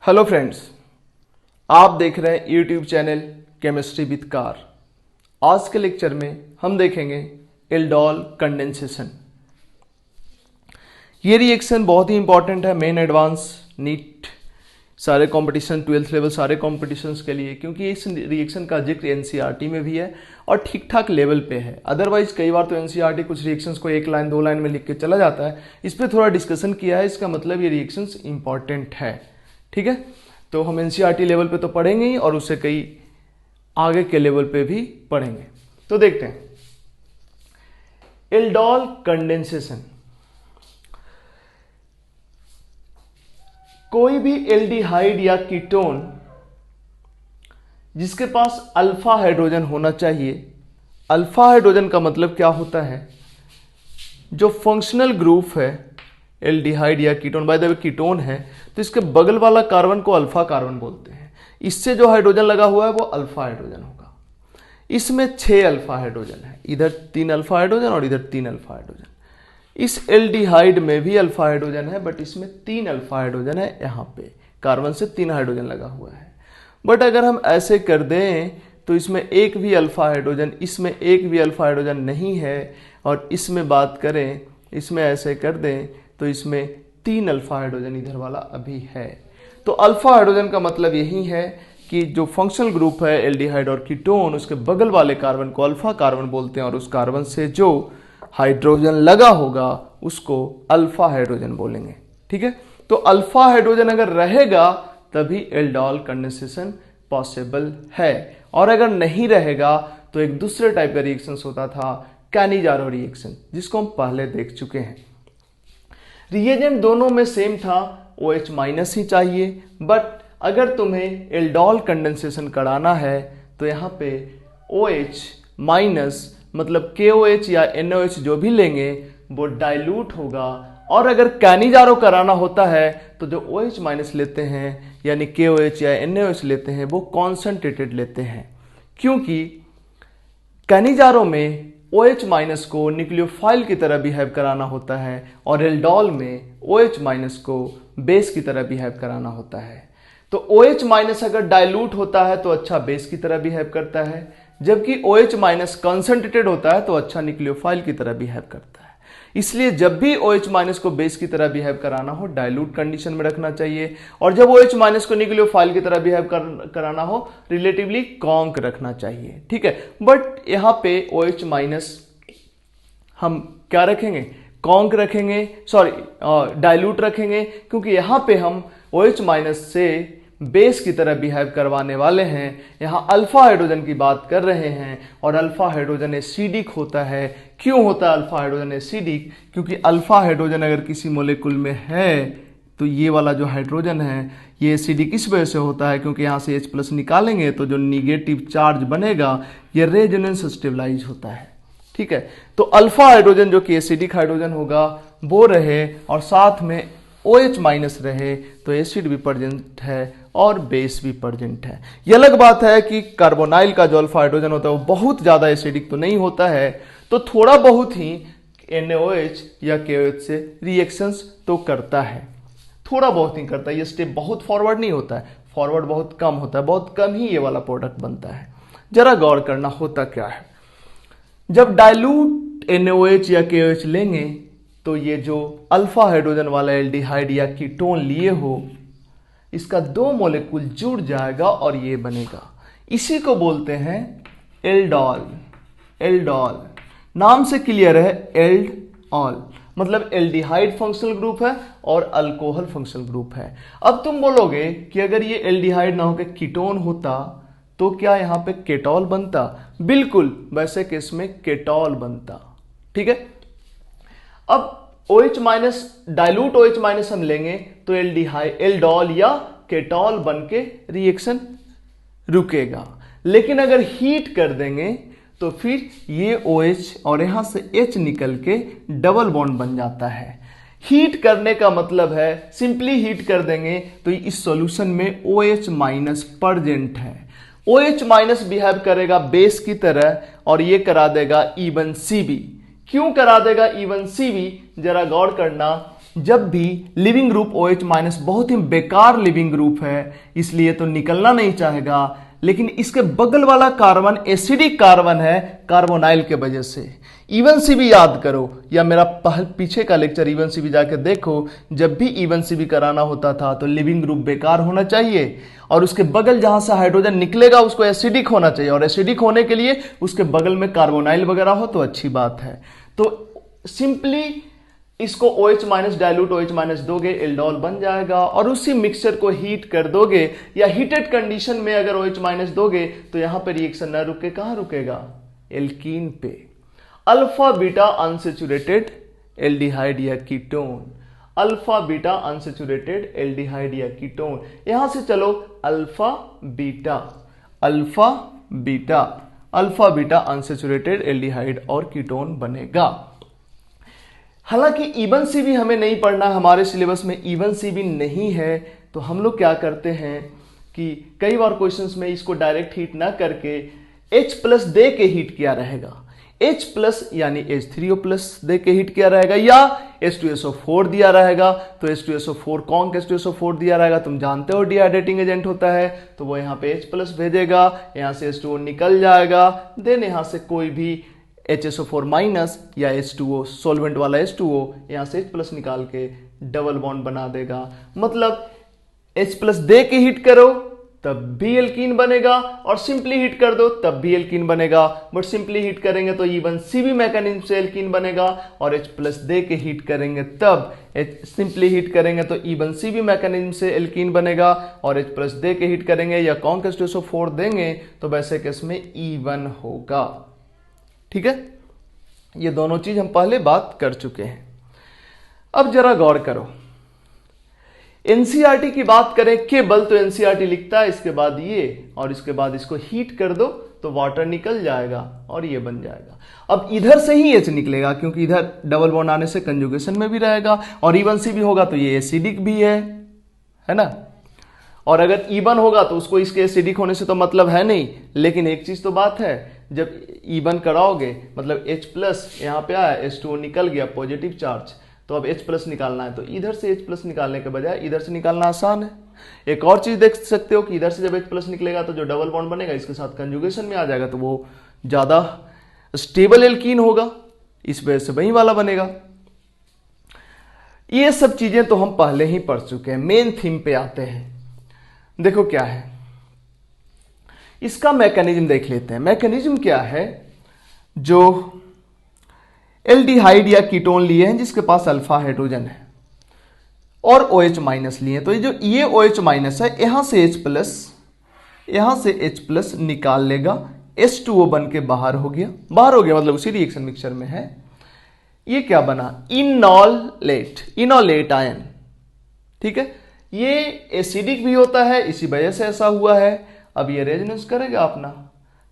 Hello friends, आप देख रहे हैं YouTube channel chemistry with car. आज के लेक्चर में हम देखेंगे एल्डोल कंडेंसेशन। ये रिएक्शन बहुत ही इंपॉर्टेंट है मेन एडवांस नीट सारे कंपटीशन 12th लेवल सारे कॉम्पिटिशन्स के लिए, क्योंकि इस रिएक्शन का जिक्र एनसीईआरटी में भी है और ठीक ठाक लेवल पे है। अदरवाइज कई बार तो एनसीईआरटी कुछ रिएक्शंस को एक लाइन दो लाइन में लिख के चला जाता है। इस पर थोड़ा डिस्कशन किया है, इसका मतलब ये रिएक्शंस इंपॉर्टेंट है। ठीक है, तो हम एनसीईआरटी लेवल पे तो पढ़ेंगे ही और उससे कई आगे के लेवल पे भी पढ़ेंगे। तो देखते हैं एल्डोल कंडेंसेशन। कोई भी एल्डिहाइड या कीटोन जिसके पास अल्फा हाइड्रोजन होना चाहिए। अल्फा हाइड्रोजन का मतलब क्या होता है? जो फंक्शनल ग्रुप है एल्डिहाइड या ketone, by the way ketone है तो इसके बगल वाला कार्बन को अल्फा कार्बन बोलते हैं। इससे जो हाइड्रोजन लगा हुआ है वो अल्फा हाइड्रोजन होगा। इसमें 6 अल्फा हाइड्रोजन है, इधर 3 अल्फा हाइड्रोजन और इधर 3 अल्फा हाइड्रोजन। इस एल्डिहाइड में भी अल्फा हाइड्रोजन है, बट इसमें 3 अल्फा हाइड्रोजन है। यहाँ पे कार्बन से 3 हाइड्रोजन लगा हुआ है। बट अगर हम ऐसे कर दें तो इसमें एक भी अल्फा हाइड्रोजन, इसमें एक भी अल्फा हाइड्रोजन नहीं है, और इसमें बात करें, इसमें ऐसे कर दें तो इसमें 3 अल्फा हाइड्रोजन इधर वाला अभी है। तो अल्फा हाइड्रोजन का मतलब यही है कि जो फंक्शनल ग्रुप है एल्डिहाइड और कीटोन, उसके बगल वाले कार्बन को अल्फा कार्बन बोलते हैं, और उस कार्बन से जो हाइड्रोजन लगा होगा उसको अल्फा हाइड्रोजन बोलेंगे। ठीक है, तो अल्फा हाइड्रोजन अगर रहेगा तभी एल्डोल कंडेंसेशन पॉसिबल है, और अगर नहीं रहेगा तो एक दूसरे टाइप का रिएक्शन होता था, कैनिजारो रिएक्शन, जिसको हम पहले देख चुके हैं। रिएजेंट दोनों में सेम था, OH माइनस ही चाहिए, बट अगर तुम्हें एल्डोल कंडेंसेशन कराना है तो यहाँ पे OH माइनस मतलब KOH या NOH जो भी लेंगे वो डाइल्यूट होगा, और अगर कैनिजारो कराना होता है तो जो OH माइनस लेते हैं यानी KOH या NOH लेते हैं वो कॉन्सेंट्रेटेड लेते हैं, क्योंकि कैनिजारो में OH माइनस को न्यूक्लियोफाइल की तरह बिहेव कराना होता है और एल्डोल में OH माइनस को बेस की तरह बिहेव कराना होता है। तो OH माइनस अगर डाइल्यूट होता है तो अच्छा बेस की तरह बिहेव करता है, जबकि OH माइनस कंसंट्रेटेड होता है तो अच्छा न्यूक्लियोफाइल की तरह बिहेव करता है। इसलिए जब भी OH माइनस को बेस की तरह बिहेव कराना हो डाइल्यूट कंडीशन में रखना चाहिए, और जब OH माइनस को न्यूक्लियोफाइल की तरह बिहेव कराना हो रिलेटिवली कॉन्क रखना चाहिए। ठीक है, बट यहाँ पे OH माइनस हम क्या रखेंगे? कॉन्क रखेंगे, सॉरी डाइल्यूट रखेंगे, क्योंकि यहाँ पे हम OH माइनस से बेस की तरह बिहेव करवाने वाले हैं। यहाँ अल्फा हाइड्रोजन की बात कर रहे हैं, और अल्फा हाइड्रोजन एसिडिक होता है। क्यों होता है अल्फा हाइड्रोजन एसिडिक? क्योंकि अल्फा हाइड्रोजन अगर किसी मोलेकुल में है तो ये वाला जो हाइड्रोजन है ये एसिडिक इस वजह से होता है क्योंकि यहाँ से H+ निकालेंगे तो जो निगेटिव चार्ज बनेगा ये रेजोनेंस स्टेबलाइज होता है। ठीक है, तो अल्फा हाइड्रोजन जो कि एसिडिक हाइड्रोजन होगा वो रहे, और साथ में OH माइनस रहे, तो एसिड भी प्रेजेंट है और बेस भी प्रेजेंट है। यह अलग बात है कि कार्बोनाइल का जो अल्फा हाइड्रोजन होता है वो बहुत ज्यादा एसिडिक तो नहीं होता है, तो थोड़ा बहुत ही NaOH या KOH से रिएक्शंस तो करता है, थोड़ा बहुत ही करता है। ये स्टेप बहुत फॉरवर्ड नहीं होता है, फॉरवर्ड बहुत कम होता है, बहुत कम ही ये वाला प्रोडक्ट बनता है। जरा गौर करना होता क्या है, जब डाइल्यूट NaOH या KOH लेंगे तो ये जो अल्फा हाइड्रोजन वाला एल्डिहाइड या कीटोन लिए हो इसका 2 मॉलिक्यूल जुड़ जाएगा और ये बनेगा, इसी को बोलते हैं एल्डोल। एल्डोल नाम से क्लियर है, एल्डोल मतलब एल्डिहाइड फंक्शनल ग्रुप है और अल्कोहल फंक्शनल ग्रुप है। अब तुम बोलोगे कि अगर ये एल्डिहाइड ना होकर कीटोन होता तो क्या यहाँ पे केटॉल बनता? बिल्कुल, वैसे केस में केटॉल बनता। ठीक है, अब OH minus dilute OH minus हम लेंगे तो एल्डोल या केटॉल बन के रिएक्शन रुकेगा, लेकिन अगर हीट कर देंगे तो फिर ये OH और यहां से H निकल के डबल बॉन्ड बन जाता है। हीट करने का मतलब है सिंपली हीट कर देंगे तो इस सॉल्यूशन में OH माइनस प्रेजेंट है। OH माइनस बिहेव करेगा बेस की तरह और ये करा देगा इवन Cb। क्यों करा देगा इवन Cb? जरा गौर करना, जब भी लिविंग ग्रुप OH माइनस बहुत ही बेकार लिविंग ग्रुप है, इसलिए तो निकलना नहीं चाहेगा, लेकिन इसके बगल वाला कार्बन एसिडिक कार्बन है कार्बोनाइल के वजह से। इवन सीबी याद करो, या मेरा पीछे का लेक्चर इवन सीबी जाके देखो, जब भी इवन सीबी कराना होता था तो लिविंग ग्रुप बेकार होना चाहिए और उसके बगल जहां से हाइड्रोजन निकलेगा उसको एसिडिक होना चाहिए, और एसिडिक होने के लिए उसके बगल में कार्बोनाइल वगैरह हो तो अच्छी बात है। तो सिंपली इसको OH minus dilute OH minus दोगे, एल्डोल बन जाएगा, और उसी मिक्सचर को हीट कर दोगे या हीटेड कंडीशन में अगर OH माइनस दोगे तो यहां पर रिएक्शन न रुके, कहां रुकेगा? एल्कीन पे। अल्फा बीटा अनसेचुरेटेड एल्डिहाइड या ketone, alpha beta unsaturated aldehyde या कीटोन। यहां से चलो alpha beta, alpha beta, alpha beta unsaturated aldehyde और कीटोन बनेगा। हालांकि इवन सीबी हमें नहीं पढ़ना, हमारे सिलेबस में इवन सीबी नहीं है, तो हम लोग क्या करते हैं कि कई बार क्वेश्चंस में इसको डायरेक्ट हीट ना करके H प्लस दे के हीट किया रहेगा। H प्लस यानी H3O प्लस दे के हीट किया रहेगा, या H2SO4 दिया रहेगा, तो H2SO4 कौन H2SO4 दिया रहेगा, तुम जानते हो डिहाइड्रेटिंग एजेंट होता है, तो वो यहाँ पे H प्लस भेजेगा, यहाँ से H2O निकल जाएगा, देन यहाँ से कोई भी HSO4 माइनस या H2O सॉल्वेंट वाला H2O यहां से H प्लस निकाल के डबल बॉन्ड बना देगा। मतलब H प्लस दे के हीट करो तब भी एल्कीन बनेगा, और सिंपली हीट कर दो तब भी एल्कीन बनेगा, बट सिंपली हीट करेंगे तो इवन सीबी मैकेनिज्म से एल्कीन बनेगा, और H प्लस दे के हीट करेंगे तब सिंपली हीट करेंगे तो इवन सीबी मैकेनिज्म से एल्कीन बनेगा, और H प्लस दे के हीट करेंगे या कौन H2SO4 देंगे तो वैसे केस में इवन होगा। ठीक है, ये दोनों चीज हम पहले बात कर चुके हैं। अब जरा गौर करो, एनसीईआरटी की बात करें केवल तो एनसीईआरटी लिखता है इसके बाद ये, और इसके बाद इसको हीट कर दो तो वाटर निकल जाएगा और ये बन जाएगा। अब इधर से ही H निकलेगा क्योंकि इधर डबल बॉन्ड आने से कंजुगेशन में भी रहेगा, और इवन सी भी होगा तो ये एसिडिक भी है ना। और अगर इवन होगा तो उसको इसके एसिडिक होने से तो मतलब है नहीं, लेकिन एक चीज तो बात है, जब इवन कराओगे मतलब H प्लस यहाँ पे आया, H2O निकल गया पॉजिटिव चार्ज, तो अब H प्लस निकालना है, तो इधर से H प्लस निकालने के बजाय इधर से निकालना आसान है। एक और चीज देख सकते हो कि इधर से जब H प्लस निकलेगा तो जो डबल बॉन्ड बनेगा इसके साथ कंजुगेशन में आ जाएगा, तो वो ज्यादा स्टेबल एल्कीन होगा, इस वजह से वही वाला बनेगा। ये सब चीजें तो हम पहले ही पढ़ चुके हैं। मेन थीम पे आते हैं, देखो क्या है इसका मैकेनिज्म देख लेते हैं। मैकेनिज्म क्या है, जो एल्डिहाइड या कीटोन लिए हैं जिसके पास अल्फा हाइड्रोजन है और OH माइनस लिए, तो ये OH माइनस है, यहां से H प्लस निकाल लेगा, H2O बन के बाहर हो गया मतलब उसी रिएक्शन मिक्सचर में है। ये क्या बना, इनोलेट आयन। ठीक है, ये एसिडिक भी होता है, इसी वजह से ऐसा हुआ है। अब ये रेजोनेंस करेगा अपना,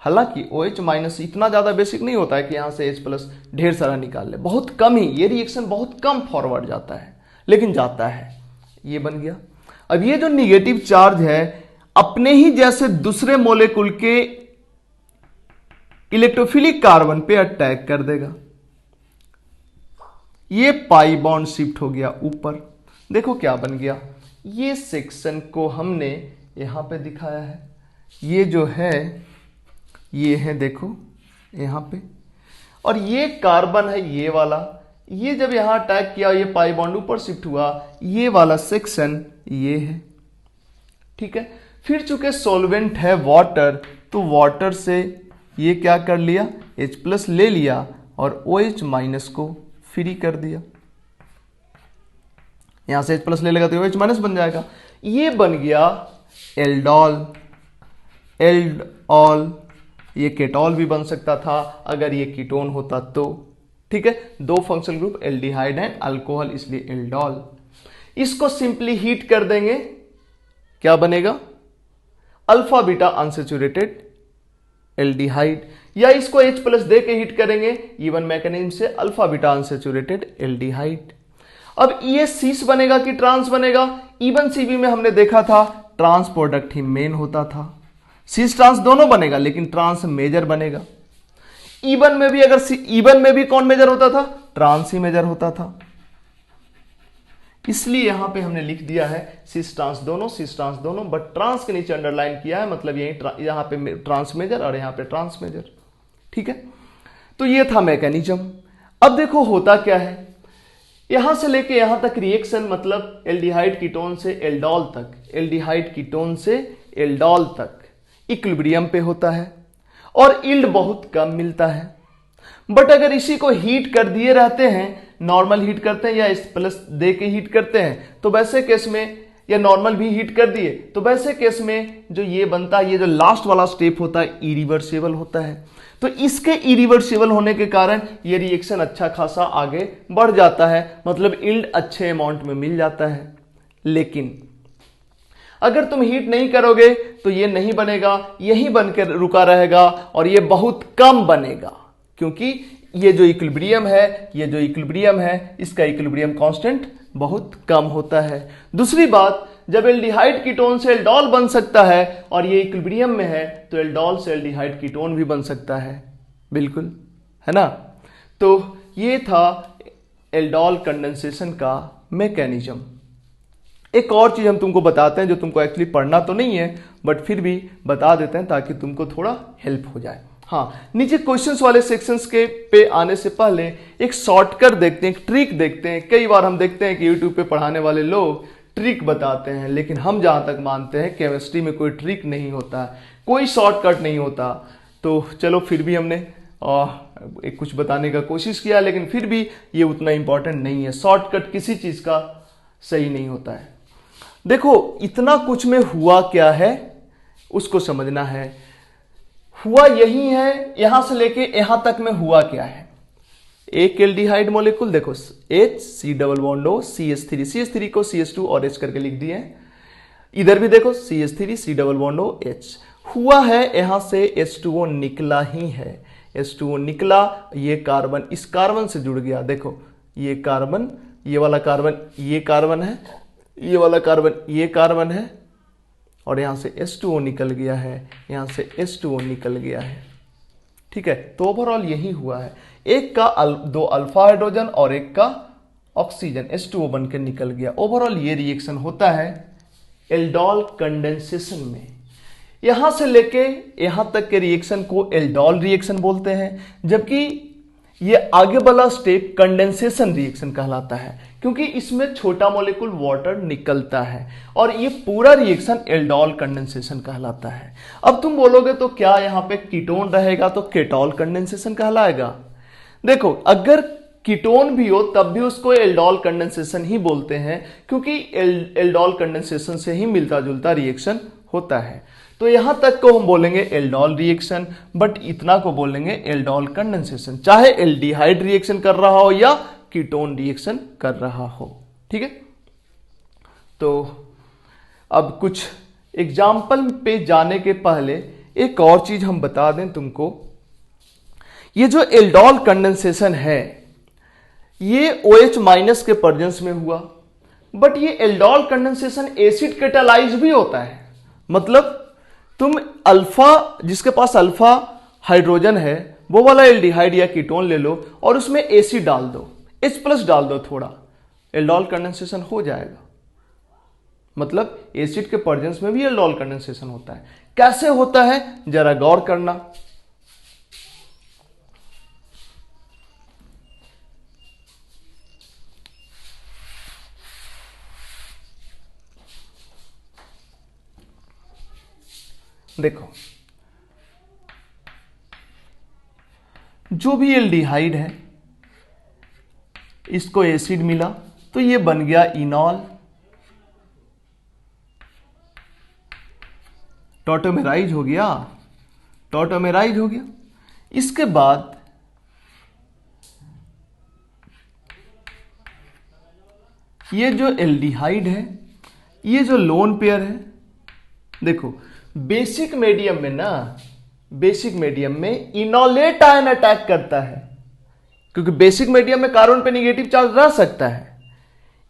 हालांकि OH माइनस इतना ज्यादा बेसिक नहीं होता है कि यहां से H प्लस ढेर सारा निकाल ले, बहुत कम ही, ये रिएक्शन बहुत कम फॉरवर्ड जाता है लेकिन जाता है, ये बन गया। अब ये जो निगेटिव चार्ज है अपने ही जैसे दूसरे मोलेकुल के इलेक्ट्रोफिलिक कार्बन पे अटैक कर देगा, ये पाई बॉन्ड शिफ्ट हो गया ऊपर। देखो क्या बन गया, ये सेक्शन को हमने यहां पे दिखाया है, ये जो है ये है देखो यहां पे, और ये कार्बन है ये वाला, ये जब यहां अटैक किया ये पाई बॉन्ड ऊपर शिफ्ट हुआ, ये वाला सेक्शन ये है। ठीक है, फिर चूंकि सॉल्वेंट है वाटर, तो वाटर से ये क्या कर लिया, H प्लस ले लिया और OH माइनस को फ्री कर दिया, यहां से H प्लस ले लेगा तो OH माइनस बन जाएगा, ये बन गया एल्डोल। ये केटॉल भी बन सकता था अगर ये कीटोन होता तो। ठीक है, दो functional group aldehyde and alcohol, इसलिए एल्डोल। इसको सिंपली हीट कर देंगे, क्या बनेगा, अल्फा बीटा अनसेचुरेटेड एल्डिहाइड, या इसको H प्लस दे के हीट करेंगे इवन मैकेनिज्म से, अल्फा बीटा अनसेचुरेटेड एल्डिहाइड। अब ये सीस बनेगा कि ट्रांस बनेगा, इवन सीबी में हमने देखा था ट्रांस प्रोडक्ट ही मेन होता था, सीस ट्रांस दोनों बनेगा लेकिन ट्रांस मेजर बनेगा। इवन में भी कौन मेजर होता था, ट्रांस ही मेजर होता था। इसलिए यहां पे हमने लिख दिया है सिस ट्रांस दोनों, बट ट्रांस के नीचे अंडरलाइन किया है, मतलब यही यहां पे ट्रांस मेजर और यहां पे ट्रांस मेजर। ठीक है, तो ये था मैकेनिज्म। अब देखो होता क्या है, यहां से लेके यहां तक रिएक्शन, मतलब एल्डिहाइड कीटोन से एल्डोल तक, एल्डिहाइड कीटोन से एल्डोल तक इक्विलिब्रियम पे होता है और यील्ड बहुत कम मिलता है। बट अगर इसी को हीट कर दिए रहते हैं, नॉर्मल हीट करते हैं या इस प्लस दे के हीट करते हैं, तो वैसे केस में, या नॉर्मल भी हीट कर दिए, तो वैसे केस में जो ये बनता है, ये जो लास्ट वाला स्टेप होता है, इरिवर्सिबल होता है। तो इसके इरिवर्सिबल होने के कारण ये रिएक्शन अच्छा खासा आगे बढ़ जाता है, मतलब यील्ड अच्छे अमाउंट में मिल जाता है। लेकिन अगर तुम हीट नहीं करोगे तो ये नहीं बनेगा, यही बनकर रुका रहेगा और ये बहुत कम बनेगा, क्योंकि ये जो इक्विलिब्रियम है, इसका इक्विलिब्रियम कांस्टेंट बहुत कम होता है। दूसरी बात, जब एल्डिहाइड कीटोन से एल्डोल बन सकता है और ये इक्विलिब्रियम में है, तो एल्डोल से एल्डिहाइड कीटोन भी बन सकता है, बिल्कुल, है ना। तो ये था एल्डोल कंडेंसेशन का मैकेनिज्म। एक और चीज हम तुमको बताते हैं जो तुमको एक्चुअली पढ़ना तो नहीं है, बट फिर भी बता देते हैं ताकि तुमको थोड़ा हेल्प हो जाए। हाँ, नीचे क्वेश्चंस वाले सेक्शंस के पे आने से पहले एक शॉर्टकट देखते हैं, एक ट्रिक देखते हैं। कई बार हम देखते हैं कि यूट्यूब पे पढ़ाने वाले लोग ट्रिक बताते हैं, लेकिन हम जहां तक मानते हैं केमिस्ट्री में कोई ट्रिक नहीं होता, कोई शॉर्टकट नहीं होता। तो चलो फिर भी हमने एक कुछ बताने का कोशिश किया, लेकिन फिर भी ये उतना इंपॉर्टेंट नहीं है। शॉर्टकट किसी चीज का सही नहीं होता है। देखो इतना कुछ में हुआ क्या है उसको समझना है। हुआ यही है, यहां से लेके यहां तक में हुआ क्या है। एक एल्डिहाइड मॉलिक्यूल देखो H C double bond O CH3 को CH2 और H करके लिख दिए। इधर भी देखो CH3 C double bond O H हुआ है, यहां से H2O निकला ही है। H2O निकला, ये कार्बन इस कार्बन से जुड़ गया। देखो ये कार्बन, ये वाला कार्बन, ये कार्बन है, ये वाला कार्बन, ये कार्बन है, और यहां से H2O निकल गया है, यहां से H2O निकल गया है। ठीक है, तो ओवरऑल यही हुआ है। एक का दो अल्फा हाइड्रोजन और एक का ऑक्सीजन H2O बनकर निकल गया। ओवरऑल ये रिएक्शन होता है एल्डोल कंडेंसेशन में। यहां से लेके यहां तक के रिएक्शन को एल्डोल रिएक्शन बोलते हैं, जबकि ये आगे वाला स्टेप कंडेंसेशन रिएक्शन कहलाता है, क्योंकि इसमें छोटा मॉलिक्यूल वाटर निकलता है, और ये पूरा रिएक्शन एल्डोल कंडेंसेशन कहलाता है। अब तुम बोलोगे तो क्या यहां पे कीटोन रहेगा तो केटोल कंडेंसेशन कहलाएगा। देखो अगर कीटोन भी हो तब भी उसको एल्डोल कंडेंसेशन ही बोलते हैं, क्योंकि एल्डोल कंडेंसेशन से ही मिलता जुलता रिएक्शन होता है। तो यहां तक को हम बोलेंगे एल्डोल रिएक्शन, बट इतना को बोलेंगे एल्डोल कंडेंसेशन, चाहे एल्डिहाइड रिएक्शन कर रहा हो या कीटोन रिएक्शन कर रहा हो। ठीक है, तो अब कुछ एग्जाम्पल पे जाने के पहले एक और चीज हम बता दें तुमको। ये जो एल्डोल कंडेंसेशन है ये OH माइनस के प्रेजेंस में हुआ, बट ये एल्डोल कंडेंसेशन एसिड कैटालाइज भी होता है। मतलब तुम अल्फा, जिसके पास अल्फा हाइड्रोजन है, वो वाला एल्डिहाइड या कीटोन ले लो और उसमें एसिड डाल दो, H+ डाल दो थोड़ा, एल्डोल कंडेंसेशन हो जाएगा। मतलब एसिड के प्रेजेंस में भी एल्डोल कंडेंसेशन होता है। कैसे होता है जरा गौर करना। देखो जो भी एल्डिहाइड है इसको एसिड मिला तो ये बन गया इनॉल, टॉटोमेराइज हो गया, टॉटोमेराइज हो गया। इसके बाद ये जो एल्डिहाइड है, ये जो लोन पेयर है, देखो बेसिक मीडियम में ना, बेसिक मीडियम में इनोलेट आयन अटैक करता है, क्योंकि बेसिक मीडियम में कार्बन पे नेगेटिव चार्ज रह सकता है।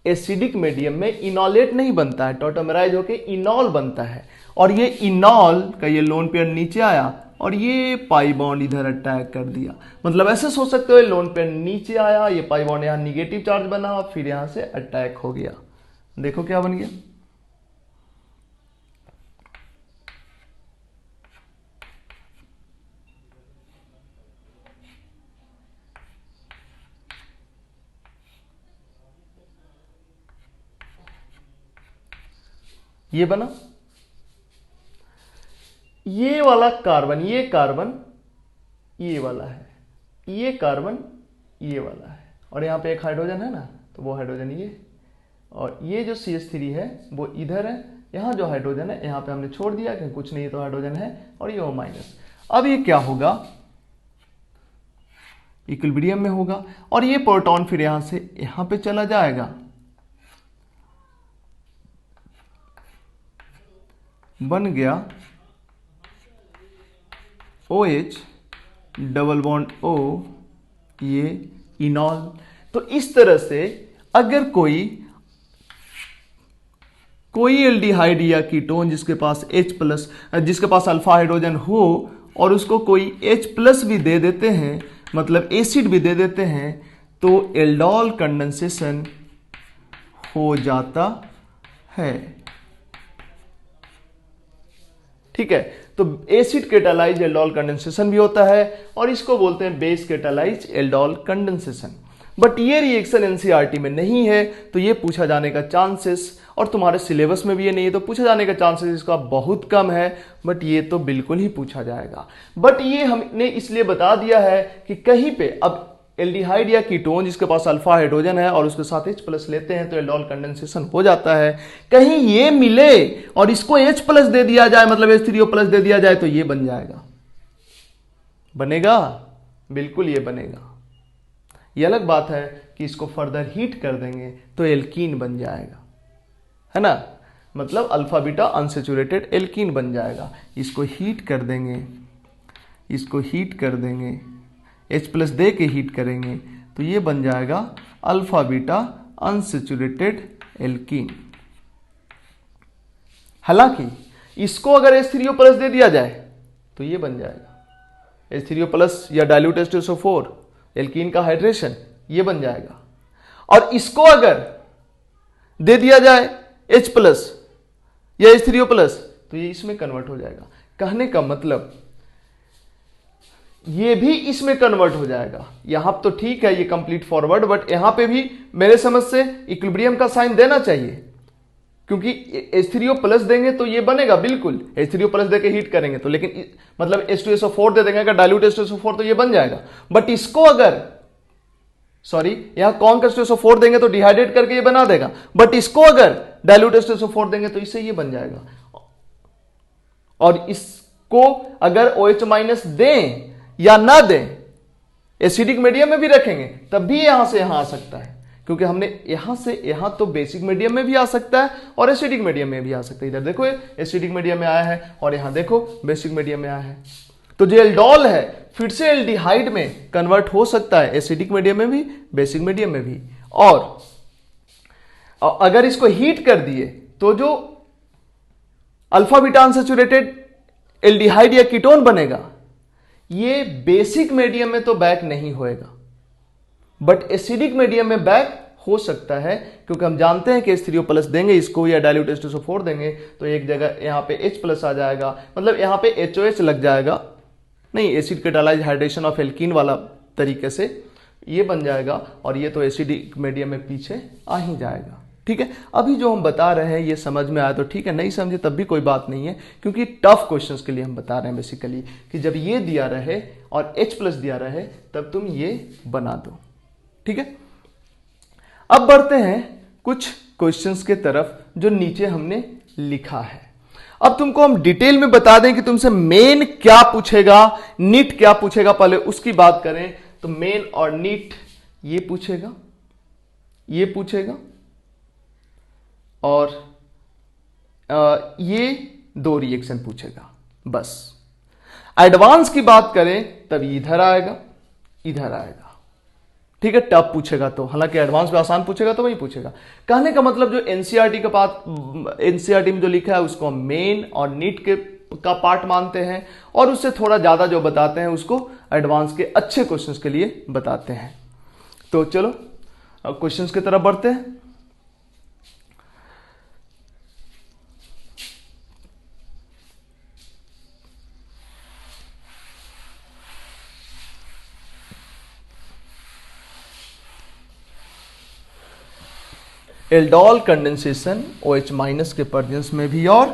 एसिडिक मीडियम में इनोलेट नहीं बनता है, टॉटोमेराइज होके इनॉल बनता है, और ये इनॉल का ये लोन पेयर नीचे आया और ये पाई बॉन्ड इधर अटैक कर दिया। मतलब ऐसे सोच सकते हो लोन पेयर नीचे आया, ये पाई बॉन्ड यहां निगेटिव चार्ज बना, फिर यहां से अटैक हो गया। देखो क्या बन गया, ये बना। ये वाला कार्बन, ये कार्बन ये वाला है, ये कार्बन ये वाला है, और यहां पे एक हाइड्रोजन है ना, तो वो हाइड्रोजन ये, और ये जो CH3 है वो इधर है, यहां जो हाइड्रोजन है यहां पे हमने छोड़ दिया कि कुछ नहीं तो हाइड्रोजन है, और ये O-। अब ये क्या होगा, इक्विलिब्रियम में होगा, और ये प्रोटॉन फिर यहां से यहां पे चला जाएगा, बन गया OH डबल बॉन्ड O, ये इनॉल। तो इस तरह से अगर कोई एल्डिहाइड या कीटोन जिसके पास H+, जिसके पास अल्फा हाइड्रोजन हो और उसको कोई H+ भी दे देते हैं, मतलब एसिड भी दे देते हैं, तो एल्डोल कंडेंसेशन हो जाता है। ठीक है, तो एसिड केटालाइज एल्डोल कंडेंसेशन भी होता है, और इसको बोलते हैं बेस केटालाइज एल्डोल कंडेंसेशन। बट ये रिएक्शन एनसीईआरटी में नहीं है, तो ये पूछा जाने का चांसेस, और तुम्हारे सिलेबस में भी ये नहीं है, तो पूछा जाने का चांसेस इसका बहुत कम है, बट ये तो बिल्कुल ही पूछा जाएगा। बट ये हमने इसलिए बता दिया है कि कहीं पे अब एल्डिहाइड या कीटोन जिसके पास अल्फा हाइड्रोजन है और उसके साथ H+ लेते हैं तो एल्डोल कंडेंसेशन हो जाता है। कहीं ये मिले और इसको H+ दे दिया जाए, मतलब H3O+ दे दिया जाए, तो ये बन जाएगा, बनेगा, बिल्कुल ये बनेगा। ये अलग बात है कि इसको फर्दर हीट कर देंगे तो एल्कीन बन जाएगा, है ना, मतलब अल्फा बीटा अनसेचुरेटेड एल्कीन बन जाएगा। इसको हीट कर देंगे, इसको हीट कर देंगे, H+ दे के हीट करेंगे तो ये बन जाएगा अल्फा बीटा अनसेचुरेटेड एल्कीन। हालांकि इसको अगर H3O+ दे दिया जाए तो ये बन जाएगा H3O+ या डाइल्यूट H2SO4, एल्कीन का हाइड्रेशन, ये बन जाएगा। और इसको अगर दे दिया जाए H+ या H3O+ तो ये इसमें कन्वर्ट हो जाएगा। कहने का मतलब ये भी इसमें कन्वर्ट हो जाएगा। यहां तो ठीक है ये कंप्लीट फॉरवर्ड, बट यहां पे भी मेरे समझ से इक्विलिब्रियम का साइन देना चाहिए, क्योंकि H3O+ देंगे तो ये बनेगा, बिल्कुल H3O+ देके हीट करेंगे तो, लेकिन मतलब H2SO4 दे देंगे अगर डाइल्यूट H2SO4 तो ये बन जाएगा। बट इसको अगर यहां कौन का H2SO4 देंगे तो डिहाइड्रेट करके ये बना देगा, बट इसको अगर डाइल्यूट H2SO4 देंगे तो इससे ये बन जाएगा। और इसको अगर OH- दें या ना दें, एसिडिक मीडियम में भी रखेंगे तब भी यहां से यहां आ सकता है, क्योंकि हमने यहां से यहां तो बेसिक मीडियम में भी आ सकता है और एसिडिक मीडियम में भी आ सकता है। इधर देखो एसिडिक मीडियम में आया है और यहां देखो बेसिक मीडियम में आया है, तो जो एल्डोल है फिर से एल्डिहाइड में कन्वर्ट हो सकता है, एसिडिक मीडियम में भी बेसिक मीडियम में भी। और अगर इसको हीट कर दिए तो जो अल्फा बीटा अनसैचुरेटेड एल्डिहाइड या कीटोन बनेगा ये बेसिक मीडियम में तो बैक नहीं होएगा, बट एसिडिक मीडियम में बैक हो सकता है, क्योंकि हम जानते हैं कि H3O+ देंगे इसको या डाइल्यूट H2SO4 देंगे तो एक जगह यहां पे H+ आ जाएगा, मतलब यहां पे HOH लग जाएगा, नहीं एसिड केटालाइज हाइड्रेशन ऑफ एल्कीन वाला तरीके से ये बन जाएगा, और ये तो एसिडिक मीडियम में पीछे आ ही जाएगा। ठीक है, अभी जो हम बता रहे हैं ये समझ में आया तो ठीक है, नहीं समझे तब भी कोई बात नहीं है, क्योंकि टफ क्वेश्चंस के लिए हम बता रहे हैं बेसिकली कि जब ये दिया रहे और H+ दिया रहे तब तुम ये बना दो। ठीक है, अब बढ़ते हैं कुछ क्वेश्चंस के तरफ जो नीचे हमने लिखा है। अब तुमको हम डिटेल में बता दें कि तुमसे मेन क्या पूछेगा, नीट क्या पूछेगा, पहले उसकी बात करें तो मेन और नीट ये पूछेगा, ये पूछेगा, और ये दो रिएक्शन पूछेगा बस। एडवांस की बात करें तब इधर आएगा, इधर आएगा। ठीक है, टफ पूछेगा तो, हालांकि एडवांस में आसान पूछेगा तो वही पूछेगा। कहने का मतलब जो एनसीईआरटी का पार्ट, एनसीईआरटी में जो लिखा है उसको मेन और नीट के का पार्ट मानते हैं, और उससे थोड़ा ज्यादा जो बताते हैं उसको एडवांस के अच्छे क्वेश्चंस के लिए बताते हैं। तो चलो अब क्वेश्चंस की तरफ बढ़ते हैं। एल्डोल कंडेंसेशन OH माइनस के प्रेजेंस में भी और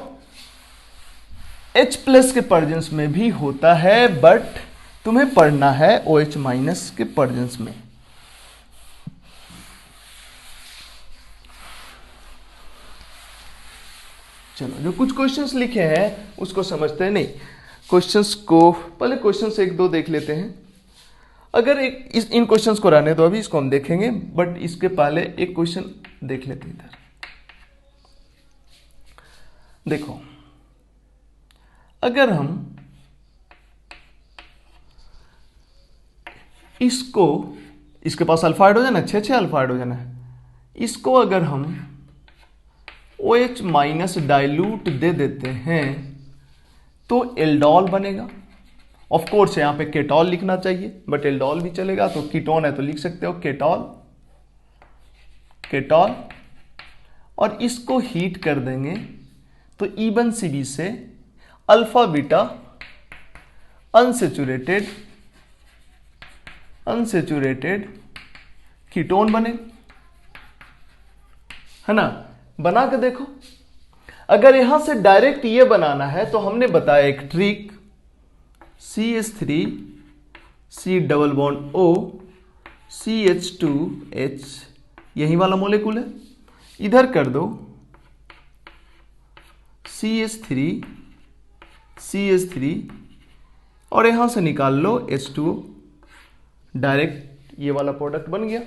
H प्लस के प्रेजेंस में भी होता है, बट तुम्हें पढ़ना है OH माइनस के प्रेजेंस में। चलो, जो कुछ क्वेश्चंस लिखे हैं उसको समझते हैं। नहीं, क्वेश्चंस को पहले क्वेश्चंस एक दो देख लेते हैं। अगर इन क्वेश्चंस को रहने दो, अभी इसको हम देखेंगे, बट इसके पहले एक क्वेश्चन देख लेते हैं। इधर देखो, अगर हम इसके पास अल्फा हाइड्रोजन, अच्छे अल्फा हाइड्रोजन है, इसको अगर हम OH माइनस डाइल्यूट दे देते हैं तो एल्डोल बनेगा। ऑफ कोर्स यहां पे केटॉल लिखना चाहिए, बट एल्डोल भी चलेगा, तो कीटोन है तो लिख सकते हो केटॉल। और इसको हीट कर देंगे तो E1CB से अल्फा बीटा अनसेचुरेटेड कीटोन बने, है ना। बना के देखो। अगर यहां से डायरेक्ट ये बनाना है तो हमने बताया एक trick, CH3 C double bond O CH2H, यही वाला मोलेकुल है, इधर कर दो CH3 और यहां से निकाल लो H2O, डायरेक्ट ये वाला प्रोडक्ट बन गया।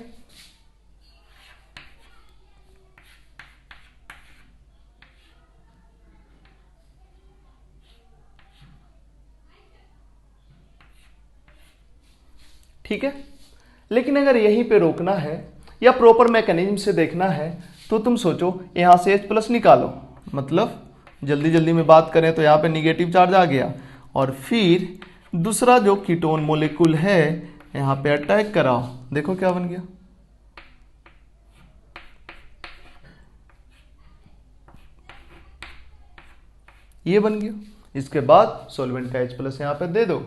ठीक है। लेकिन अगर यहीं पे रोकना है या प्रॉपर मैकेनिज्म से देखना है तो तुम सोचो, यहां से H प्लस निकालो, मतलब जल्दी जल्दी में बात करें तो यहां पे निगेटिव चार्ज आ गया, और फिर दूसरा जो कीटोन मोलेकुल है यहां पे अटैक कराओ, देखो क्या बन गया। ये बन गया। इसके बाद सॉल्वेंट का H प्लस यहां पे दे दो,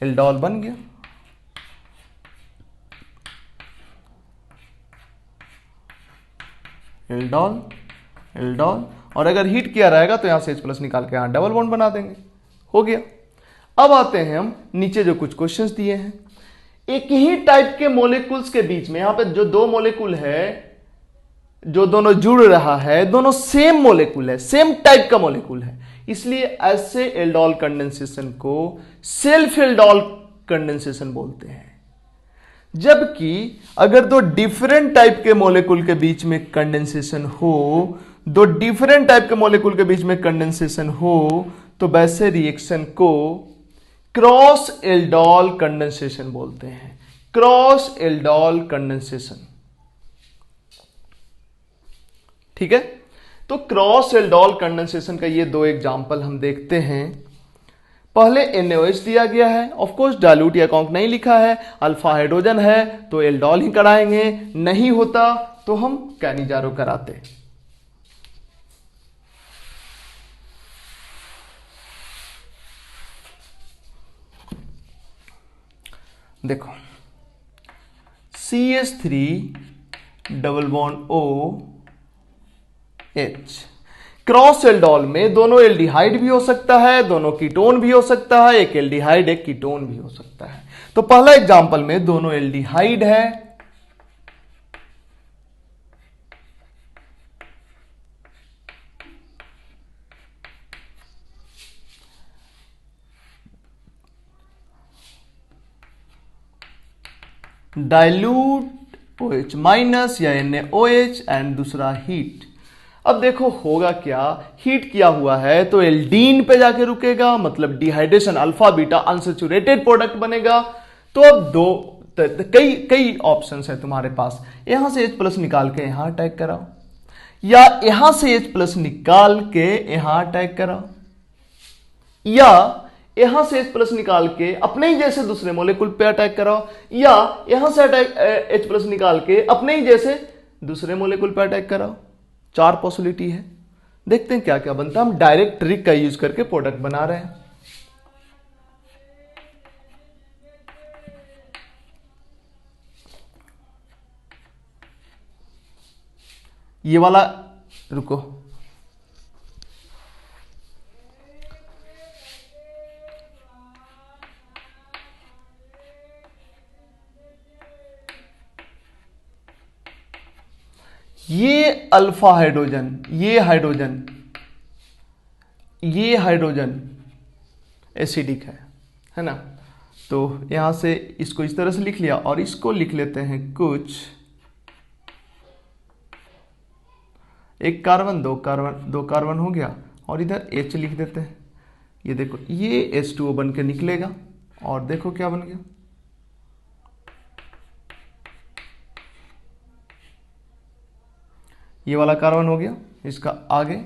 एल्डोल बन गया। एल्डोल और अगर हीट किया रहेगा तो यहां से H प्लस निकाल के यहां डबल बॉन्ड बना देंगे, हो गया। अब आते हैं हम नीचे जो कुछ क्वेश्चंस दिए हैं। एक ही टाइप के मोलेकुल्स के बीच में, यहां पे जो दो मोलेकुल है जो दोनों जुड़ रहा है, दोनों सेम मोलेकुल है, सेम टाइप का मोलेकुल है, इसलिए ऐसे एल्डोल कंडेंसेशन को सेल्फ एल्डोल कंडेंसेशन बोलते हैं। जबकि अगर दो डिफरेंट टाइप के मॉलिक्यूल के बीच में कंडेंसेशन हो, दो डिफरेंट टाइप के मॉलिक्यूल के बीच में कंडेंसेशन हो, तो वैसे रिएक्शन को क्रॉस एल्डोल कंडेंसेशन बोलते हैं। क्रॉस एल्डोल कंडेंसेशन, ठीक है। तो क्रॉस एल्डोल कंडेंसेशन का ये दो एग्जांपल हम देखते हैं। पहले NaOH दिया गया है, ऑफ कोर्स डाइल्यूट या कॉन्क नहीं लिखा है, अल्फा हाइड्रोजन है तो एल्डोल ही कराएंगे, नहीं होता तो हम कैनिजारो कराते। देखो, CH3 double bond OH, cross aldol में दोनों एल्डिहाइड भी हो सकता है, दोनों कीटोन भी हो सकता है, एक एल्डिहाइड एक कीटोन भी हो सकता है। तो पहला एग्जांपल में दोनों एल्डिहाइड है, डाइल्यूट OH माइनस या NaOH एंड दूसरा हीट। अब देखो होगा क्या, हीट किया हुआ है तो एल्डीन पे जाके रुकेगा, मतलब dehydration alpha beta unsaturated product बनेगा। तो अब कई ऑप्शंस है तुम्हारे पास, यहां से H प्लस निकाल के यहां अटैक कराओ, या यहां से H प्लस निकाल के यहां अटैक कराओ, या यहां से H प्लस निकाल के अपने ही जैसे दूसरे मोलेकुल पे अटैक कराओ, या यहां से H प्लस निकाल के अपने ही जैसे दूसरे मोलेकुल पे अटैक कराओ। चार पॉसिबिलिटी है, देखते हैं क्या क्या बनता है। हम डायरेक्ट ट्रिक का यूज करके प्रोडक्ट बना रहे हैं। ये वाला, रुको, ये अल्फा हाइड्रोजन, ये हाइड्रोजन, ये हाइड्रोजन एसिडिक है ना। तो यहां से इसको इस तरह से लिख लिया और इसको लिख लेते हैं कुछ, एक कार्बन, दो कार्बन, दो कार्बन हो गया, और इधर H लिख देते हैं। ये देखो ये H2O बन के निकलेगा और देखो क्या बन गया, ये वाला कार्बन हो गया, इसका आगे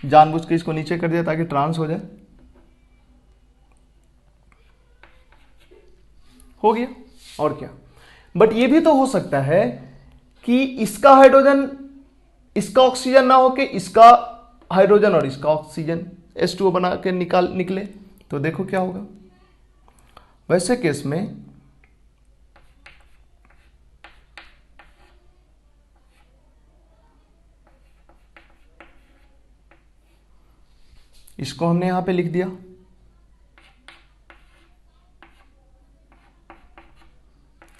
जानबूझ के इसको नीचे कर दिया ताकि ट्रांस हो जाए, हो गया और क्या। बट ये भी तो हो सकता है कि इसका हाइड्रोजन इसका ऑक्सीजन ना होके इसका हाइड्रोजन और इसका ऑक्सीजन H2O बना के निकले, तो देखो क्या होगा। वैसे केस में इसको हमने यहां पे लिख दिया,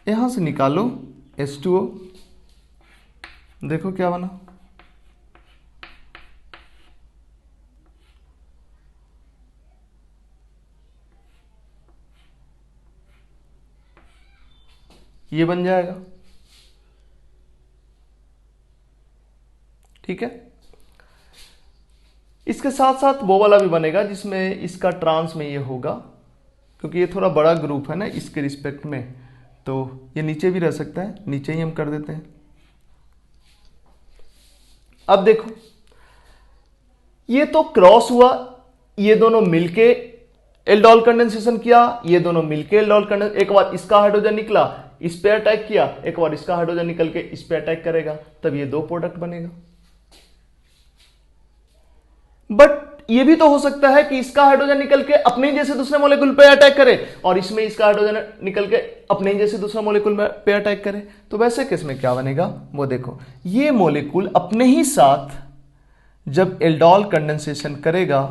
यहां से निकालो H2O, देखो क्या बना, ये बन जाएगा, ठीक है। इसके साथ साथ वो वाला भी बनेगा जिसमें इसका ट्रांस में ये होगा, क्योंकि ये थोड़ा बड़ा ग्रुप है ना इसके रिस्पेक्ट में, तो ये नीचे भी रह सकता है, नीचे ही हम कर देते हैं। अब देखो ये तो क्रॉस हुआ, ये दोनों मिलके एल्डोल कंडेंसेशन किया, ये दोनों मिलके एल्डोल कंडेंस, एक बार इसका हाइड्रोजन निकला इस पे अटैक किया, एक बार इसका हाइड्रोजन निकल के इस पे अटैक करेगा, तब ये दो प्रोडक्ट बनेगा। बट ये भी तो हो सकता है कि इसका हाइड्रोजन निकल के अपने जैसे दूसरे मॉलिक्यूल पे अटैक करे और इसमें इसका हाइड्रोजन निकल के अपने जैसे दूसरा मॉलिक्यूल पे अटैक करे, तो वैसे केस में क्या बनेगा वो देखो, ये मॉलिक्यूल अपने ही साथ जब एल्डोल कंडेंसेशन करेगा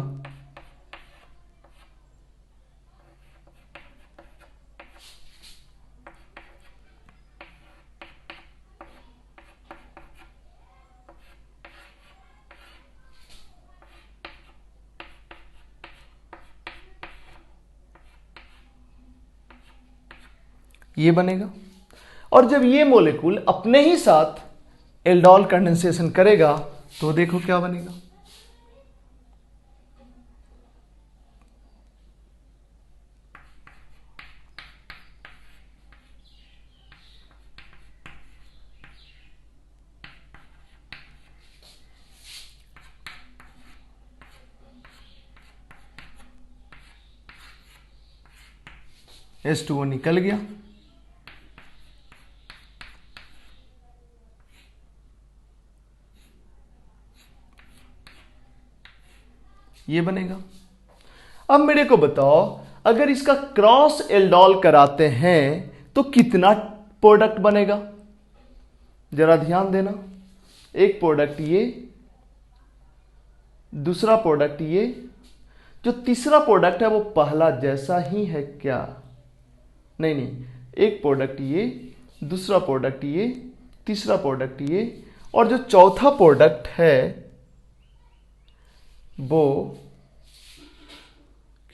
ये बनेगा, और जब ये मॉलिक्यूल अपने ही साथ एल्डोल कंडेंसेशन करेगा तो देखो क्या बनेगा, H2O निकल गया, ये बनेगा। अब मेरे को बताओ अगर इसका क्रॉस एल्डोल कराते हैं तो कितना प्रोडक्ट बनेगा, जरा ध्यान देना। एक प्रोडक्ट ये, दूसरा प्रोडक्ट ये, जो तीसरा प्रोडक्ट है वो पहला जैसा ही है क्या? नहीं नहीं, एक प्रोडक्ट ये, दूसरा प्रोडक्ट ये, तीसरा प्रोडक्ट ये, और जो चौथा प्रोडक्ट है वो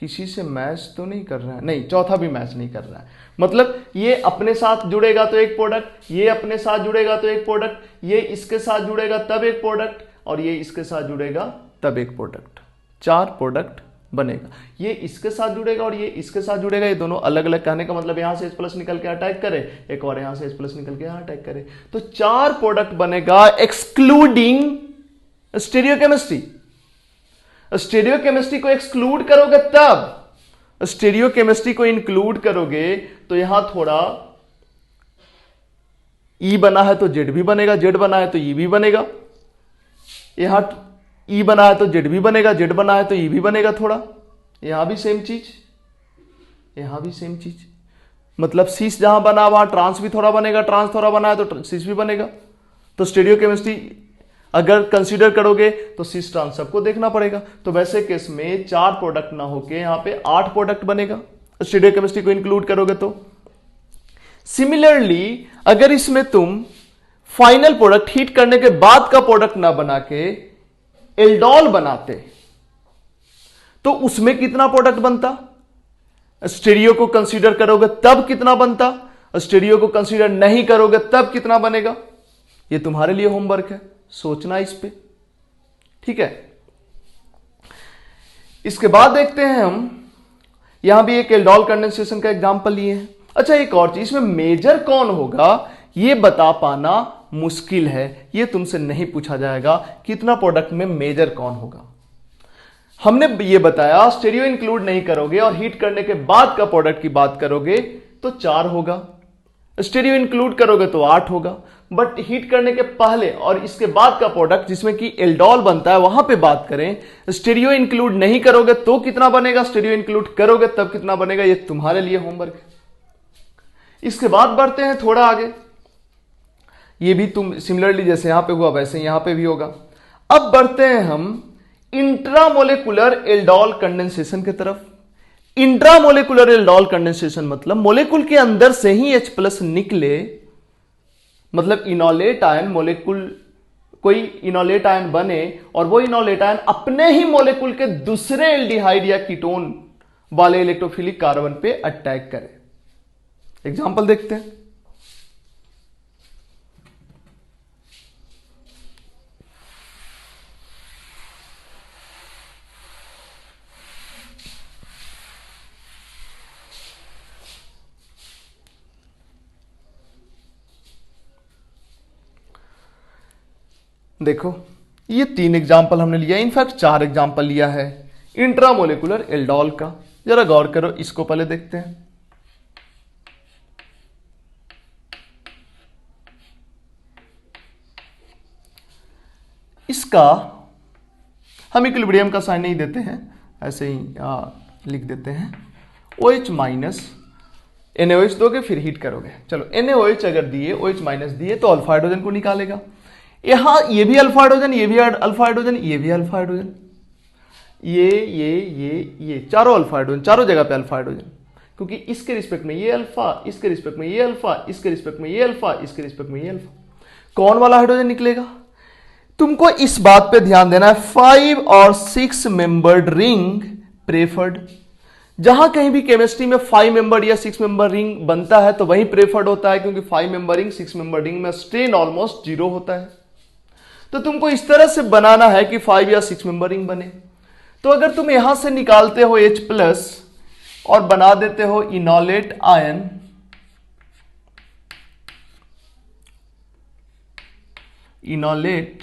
किसी से मैच तो नहीं कर रहा है, नहीं चौथा भी मैच नहीं कर रहा है। मतलब ये अपने साथ जुड़ेगा तो एक प्रोडक्ट, ये अपने साथ जुड़ेगा तो एक प्रोडक्ट, ये इसके साथ जुड़ेगा तब एक प्रोडक्ट, और ये इसके साथ जुड़ेगा तब एक प्रोडक्ट। चार प्रोडक्ट बनेगा। ये इसके साथ जुड़ेगा और ये इसके साथ जुड़ेगा, ये दोनों अलग अलग, कहने का मतलब यहां से H+ निकल के अटैक करे, एक और यहां से H+ निकल के यहां अटैक करे, तो चार प्रोडक्ट बनेगा एक्सक्लूडिंग स्टीरियोकेमिस्ट्री। स्टीरियोकेमिस्ट्री को एक्सक्लूड करोगे तब, स्टीरियोकेमिस्ट्री को इंक्लूड करोगे तो यहां थोड़ा E बना है तो Z भी बनेगा, Z बना है तो E भी बनेगा, यहां E बना है तो Z भी बनेगा, Z बना है तो E भी बनेगा थोड़ा, यहां भी सेम चीज, यहां भी सेम चीज। मतलब सीस जहां बना वहां ट्रांस भी थोड़ा बनेगा, ट्रांस थोड़ा बना है तो सीस भी बनेगा। तो स्टीरियोकेमिस्ट्री अगर कंसीडर करोगे तो सीस ट्रांस सबको देखना पड़ेगा। तो वैसे केस में 4 प्रोडक्ट ना होके यहां पे 8 प्रोडक्ट बनेगा स्टीरियोकेमिस्ट्री को इंक्लूड करोगे तो। सिमिलरली अगर इसमें तुम फाइनल प्रोडक्ट हीट करने के बाद का प्रोडक्ट ना बना के एल्डोल बनाते तो उसमें कितना प्रोडक्ट बनता? स्टीरियो को कंसीडर करोगे तब कितना बनता, स्टीरियो को कंसीडर नहीं करोगे तब कितना बनेगा? ये तुम्हारे लिए होमवर्क है, सोचना इस पे, ठीक है। इसके बाद देखते हैं हम, यहां भी एक एल्डोल कंडेंसेशन का एग्जांपल लिए हैं। अच्छा एक और चीज, इसमें मेजर कौन होगा ये बता पाना मुश्किल है, ये तुमसे नहीं पूछा जाएगा कितना प्रोडक्ट में मेजर कौन होगा। हमने ये बताया स्टीरियो इंक्लूड नहीं करोगे और हीट करने के बाद का प्रोडक्ट की बात करोगे तो 4 होगा, स्टीरियो इंक्लूड करोगे तो 8 होगा, बट हीट करने के पहले और इसके बाद का प्रोडक्ट जिसमें कि एल्डोल बनता है वहां पे बात करें, स्टीरियो इंक्लूड नहीं करोगे तो कितना बनेगा, स्टीरियो इंक्लूड करोगे तब कितना बनेगा, ये तुम्हारे लिए होमवर्क है। इसके बाद बढ़ते हैं थोड़ा आगे, ये भी तुम सिमिलरली जैसे यहां पे हुआ वैसे यहां पे भी होगा। अब बढ़ते हैं हम इंट्रामोलेकुलर एल्डोल कंडेंसेशन की तरफ। इंट्रामोलेकुलर एल्डोल कंडेंसेशन मतलब मोलेकुल के अंदर से ही H+ निकले, मतलब इनोलेट आयन मोलेकुल, कोई इनोलेट आयन बने और वो इनोलेट आयन अपने ही मोलेकुल के दूसरे एल्डिहाइड या कीटोन वाले इलेक्ट्रोफिलिक कार्बन पे अटैक करे। एग्जांपल देखते हैं। देखो ये 3 एग्जाम्पल हमने लिया, इनफैक्ट 4 एग्जाम्पल लिया है इंट्रामोलेकुलर एल्डोल का। जरा गौर करो, इसको पहले देखते हैं। इसका हम इक्विलिब्रियम का साइन नहीं देते हैं, ऐसे ही लिख देते हैं OH- NaOH दोगे फिर हीट करोगे। चलो NaOH अगर दिए, OH- दिए तो अल्फा हाइड्रोजन को निकालेगा। यहां ये भी अल्फा हाइड्रोजन, ये भी अल्फा हाइड्रोजन, ये भी अल्फा हाइड्रोजन, ये चारों अल्फा हाइड्रोजन, चारों जगह पे अल्फा हाइड्रोजन, क्योंकि इसके रिस्पेक्ट में ये अल्फा, इसके रिस्पेक्ट में ये अल्फा, इसके रिस्पेक्ट में ये अल्फा, इसके रिस्पेक्ट में ये अल्फा। कौन वाला हाइड्रोजन निकलेगा? तुमको इस बात पे ध्यान देना है, 5 और 6 मेंबर्ड रिंग प्रेफर्ड। जहां कहीं भी केमिस्ट्री में 5 मेंबर या 6 मेंबर रिंग बनता है तो वही प्रेफर्ड होता है, क्योंकि 5 मेंबर रिंग 6 मेंबर रिंग में स्ट्रेन ऑलमोस्ट 0 होता है। तो तुमको इस तरह से बनाना है कि 5 या 6 मेंबर रिंग बने। तो अगर तुम यहां से निकालते हो H+ और बना देते हो इनोलेट आयन, इनोलेट,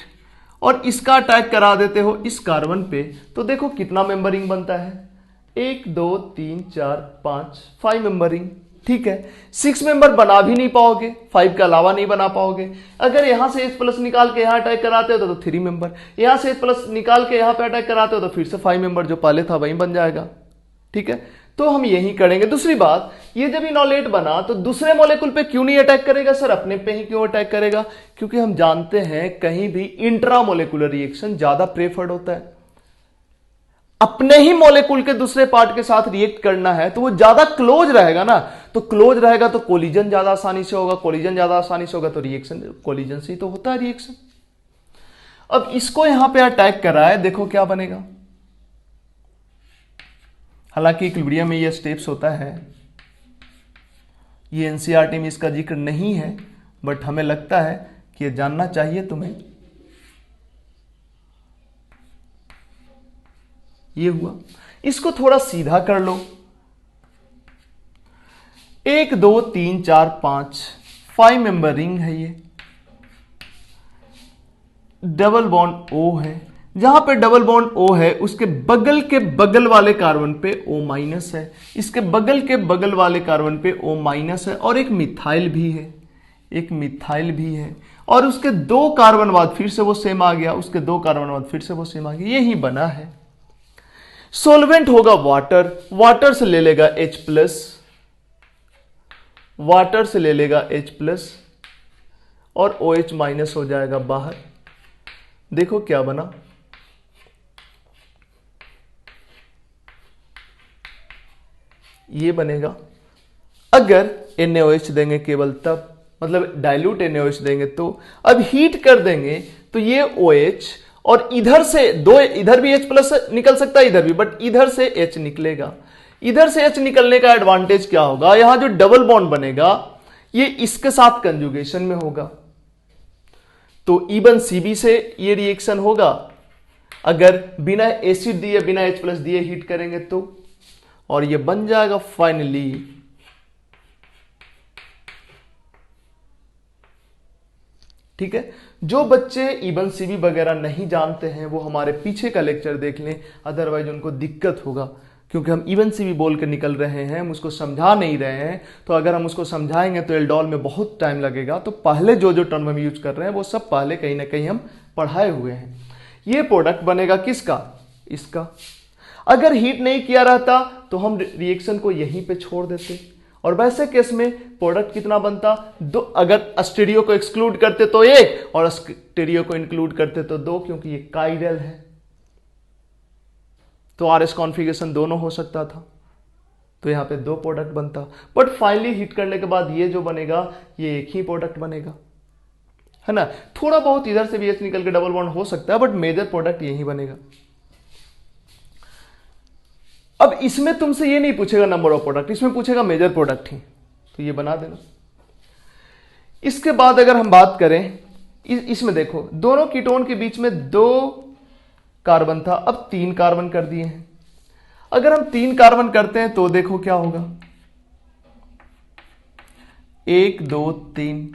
और इसका अटैक करा देते हो इस कार्बन पे, तो देखो कितना मेंबर रिंग बनता है, 1 2 3 4 5, 5 मेंबर रिंग। ठीक है, 6 मेंबर बना भी नहीं पाओगे, 5 के अलावा नहीं बना पाओगे। अगर यहां से H+ निकाल के यहां अटैक कराते हो तो 3 मेंबर, यहां से H+ निकाल के यहां पे अटैक कराते हो तो फिर से 5 मेंबर, जो पहले था वही बन जाएगा। ठीक है, तो हम यही करेंगे। दूसरी बात, ये जब इनोलेट बना तो दूसरे मॉलिक्यूल पे क्यों नहीं अटैक करेगा सर, अपने पे ही क्यों अटैक करेगा? क्योंकि हम जानते हैं कहीं भी इंट्रामोलेकुलर रिएक्शन ज्यादा प्रेफर्ड होता है। अपने ही मॉलिक्यूल के दूसरे पार्ट के साथ रिएक्ट करना है तो वो ज्यादा क्लोज रहेगा ना, तो क्लोज रहेगा तो कोलिजन ज्यादा आसानी से होगा, कोलिजन ज्यादा आसानी से होगा तो रिएक्शन, कोलिजन से ही तो होता है रिएक्शन। अब इसको यहां पे अटैक करा है, देखो क्या बनेगा। हालांकि इक्विलिब्रियम में ये स्टेप्स होता है, ये एनसीईआरटी में इसका जिक्र नहीं है, बट हमें लगता है कि ये जानना चाहिए तुम्हें। ये हुआ, इसको थोड़ा सीधा कर लो। 1 2 3 4 5 मेंबर रिंग है, ये डबल बॉन्ड O है। जहां पे डबल बॉन्ड O है उसके बगल के बगल वाले कार्बन पे O- है, इसके बगल के बगल वाले कार्बन पे O- है, और एक मिथाइल भी है, एक मिथाइल भी है, और उसके 2 कार्बन बाद फिर से वो सेम आ गया, उसके 2 कार्बन बाद फिर से वो सेम आ गया, यही बना है। सोल्वेंट होगा वाटर, वाटर से ले लेगा H+, वाटर से ले लेगा H प्लस और OH माइनस हो जाएगा बाहर। देखो क्या बना, ये बनेगा। अगर NaOH देंगे केवल तब, मतलब डाइल्यूट NaOH देंगे तो, अब हीट कर देंगे तो ये OH और इधर से दो, इधर भी H प्लस निकल सकता है, इधर भी, बट इधर से H निकलेगा। इधर से H निकलने का एडवांटेज क्या होगा, यहां जो डबल बॉन्ड बनेगा ये इसके साथ कंजुगेशन में होगा, तो E1CB से ये रिएक्शन होगा। अगर बिना एसिड दिए, बिना H प्लस दिए हीट करेंगे तो, और ये बन जाएगा फाइनली ठीक है। जो बच्चे E1CB वगैरह नहीं जानते हैं वो हमारे पीछे का लेक्चर देख लें, अदरवाइज उनको दिक्कत होगा, क्योंकि हम E1CB बोल के निकल रहे हैं, हम उसको समझा नहीं रहे हैं। तो अगर हम उसको समझाएंगे तो एल्डोल में बहुत टाइम लगेगा। तो पहले जो जो टर्म हम यूज कर रहे हैं वो सब पहले कहीं ना कहीं हम पढ़ाए हुए हैं। ये प्रोडक्ट बनेगा किसका, इसका। अगर हीट नहीं किया रहता तो हम रिएक्शन को यहीं पे छोड़ देते, और वैसे केस में प्रोडक्ट कितना बनता, दो। अगर स्टीरियो को एक्सक्लूड करते तो एक, और स्टीरियो को इंक्लूड करते तो दो, क्योंकि ये काइरल है। तो RS कॉन्फ़िगरेशन दोनों हो सकता था, तो यहां पे दो प्रोडक्ट बनता। बट फाइनली हीट करने के बाद ये जो बनेगा ये एक ही प्रोडक्ट बनेगा, है ना। थोड़ा बहुत इधर से भी H निकल के डबल बॉन्ड हो सकता है, बट मेजर प्रोडक्ट यही बनेगा। अब इसमें तुमसे ये नहीं पूछेगा नंबर ऑफ प्रोडक्ट, इसमें पूछेगा मेजर प्रोडक्ट ही, तो ये बना देना। इसके बाद अगर हम बात करें, इसमें देखो दोनों कीटोन के बीच में 2 कार्बन था, अब 3 कार्बन कर दिए हैं। अगर हम 3 कार्बन करते हैं तो देखो क्या होगा, 1 2 3।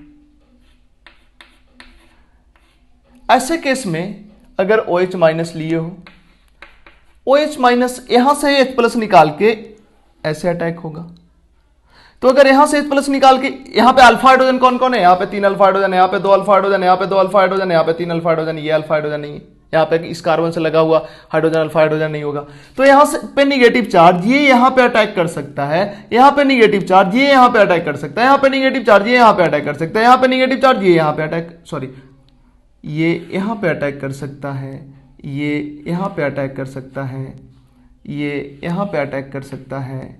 ऐसे केस में अगर OH माइनस लिए हो, OH माइनस यहां से H प्लस निकाल के ऐसे अटैक होगा। तो अगर यहां से H प्लस निकाल के, यहां पे अल्फा हाइड्रोजन कौन कौन है, यहां पे 3 अल्फा हाइड्रोजन, यहां पे 2 अल्फा हाइड्रोजन, यहां पे 2 अल्फा हाइड्रोजन, यहां पे 3 अल्फा हाइड्रोजन, ये अल्फा हाइड्रोजन नहीं है, यहां पे इस कार्बन से लगा हुआ हाइड्रोजन अल्फा हाइड्रोजन नहीं होगा। तो यहां से पे निगेटिव चार्ज ये यहां पे अटैक कर सकता है, यहां पे निगेटिव चार्ज ये यहां पे अटैक कर सकता है, यहां पे निगेटिव चार्ज ये यहां पे अटैक कर सकता है, यहां पे निगेटिव चार्ज ये यहां पे अटैक, सॉरी, ये यहां पे अटैक कर सकता है, ये यहां पे अटैक कर सकता है, ये यहां पे अटैक कर सकता है,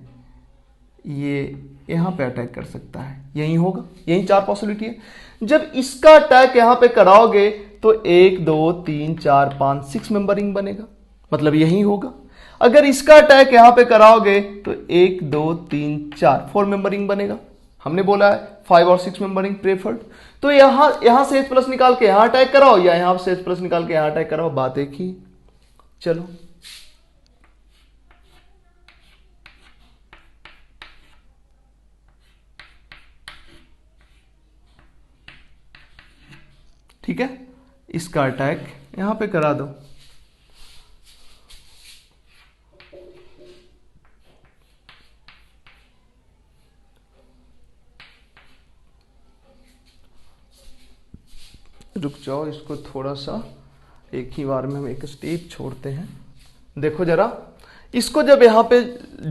ये यहां पे अटैक कर सकता है। यही होगा, यही 4 पॉसिबिलिटी है। जब इसका अटैक यहां पे कराओगे तो 1 2 3 4 5 6 मेंबरिंग बनेगा, मतलब यही होगा। अगर इसका अटैक यहां पे कराओगे तो 1 2 3 4 4 मेंबरिंग बनेगा। हमने बोला है 5 और 6 मेंबरिंग प्रेफर्ड। तो यहां से H प्लस निकाल के यहां अटैक कराओ, या यहां से H प्लस निकाल के यहां अटैक कराओ, बात एक ही। चलो ठीक है, इसका अटैक यहां पे करा दो। रुक जाओ, इसको थोड़ा सा एक ही बार में हम एक स्टेप छोड़ते हैं। देखो जरा, इसको जब यहां पे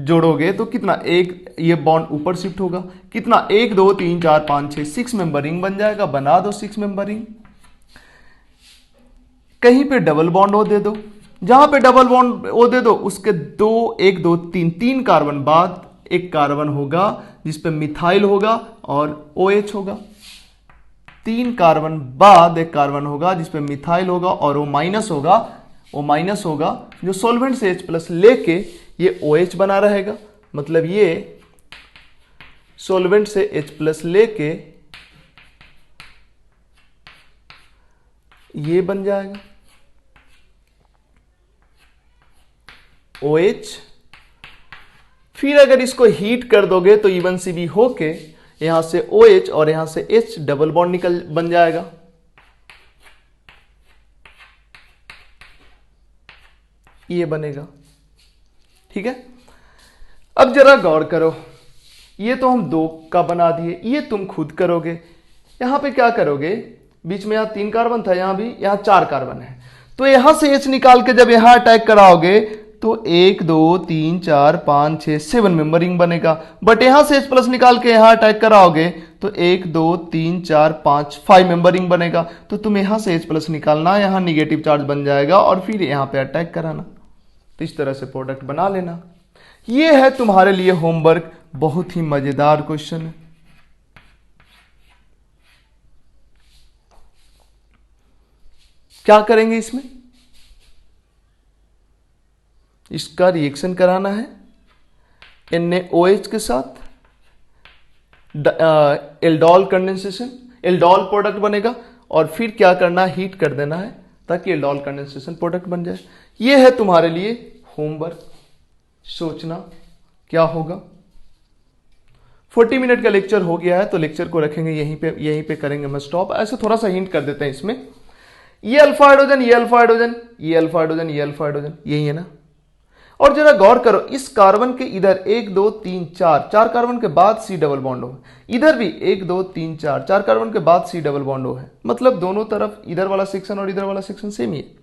जोड़ोगे तो कितना, एक ये बॉन्ड ऊपर शिफ्ट होगा, कितना 1 2 3 4 5 6 6 मेंबरिंग बन जाएगा। बना दो 6 मेंबरिंग। कहीं पे डबल बॉन्ड ओ दे दो, जहां पे डबल बॉन्ड ओ दे दो उसके 2 1 2 3 कार्बन बाद एक कार्बन होगा जिसपे मिथाइल होगा और OH होगा। 3 कार्बन बाद एक कार्बन होगा जिसपे मिथाइल होगा और O माइनस होगा। O माइनस होगा जो सॉल्वेंट से H प्लस लेके ये OH बना रहेगा, मतलब ये सॉल्वेंट से H प्लस लेके ये बन जाएगा OH। फिर अगर इसको हीट कर दोगे तो E1CB होके यहां से OH और यहां से H डबल बॉन्ड निकल बन जाएगा। ये बनेगा, ठीक है। अब जरा गौर करो, ये तो हम 2 का बना दिए, ये तुम खुद करोगे। यहां पे क्या करोगे, बीच में यहां 3 कार्बन था, यहां भी, यहां 4 कार्बन है, तो यहां से H निकाल के जब यहां अटैक कराओगे तो 1 2 3 4 5 6 7 मेंबर रिंग बनेगा। बट यहां से H प्लस निकाल के यहां अटैक कराओगे तो 1 2 3 4 5 5 मेंबर रिंग बनेगा। तो तुम यहां से H प्लस निकालना, यहां निगेटिव चार्ज बन जाएगा और फिर यहां पे अटैक कराना। तो इस तरह से प्रोडक्ट बना लेना। ये है तुम्हारे लिए होमवर्क, बहुत ही मजेदार क्वेश्चन है। क्या करेंगे इसमें? इसका रिएक्शन कराना है NaOH के साथ, एल्डोल कंडेंसेशन, एल्डोल प्रोडक्ट बनेगा और फिर क्या करना है, हीट कर देना है ताकि एल्डोल कंडेंसेशन प्रोडक्ट बन जाए। ये है तुम्हारे लिए होमवर्क, सोचना क्या होगा। 40 मिनट का लेक्चर हो गया है तो लेक्चर को रखेंगे यहीं पे करेंगे मैं स्टॉप। ऐसे थोड़ा सा हिंट कर देते हैं इसमें, ये अल्फा हाइड्रोजन, ये अल्फा हाइड्रोजन, ये अल्फा हाइड्रोजन, ये अल्फा हाइड्रोजन, यही है ना। और जरा गौर करो, इस कार्बन के इधर 1 2 3 4 4 कार्बन के बाद C डबल बॉन्ड हो, इधर भी 1 2 3 4 4 कार्बन के बाद C डबल बॉन्ड हो है। मतलब दोनों तरफ इधर वाला सेक्शन और इधर वाला सेक्शन सेम ही है।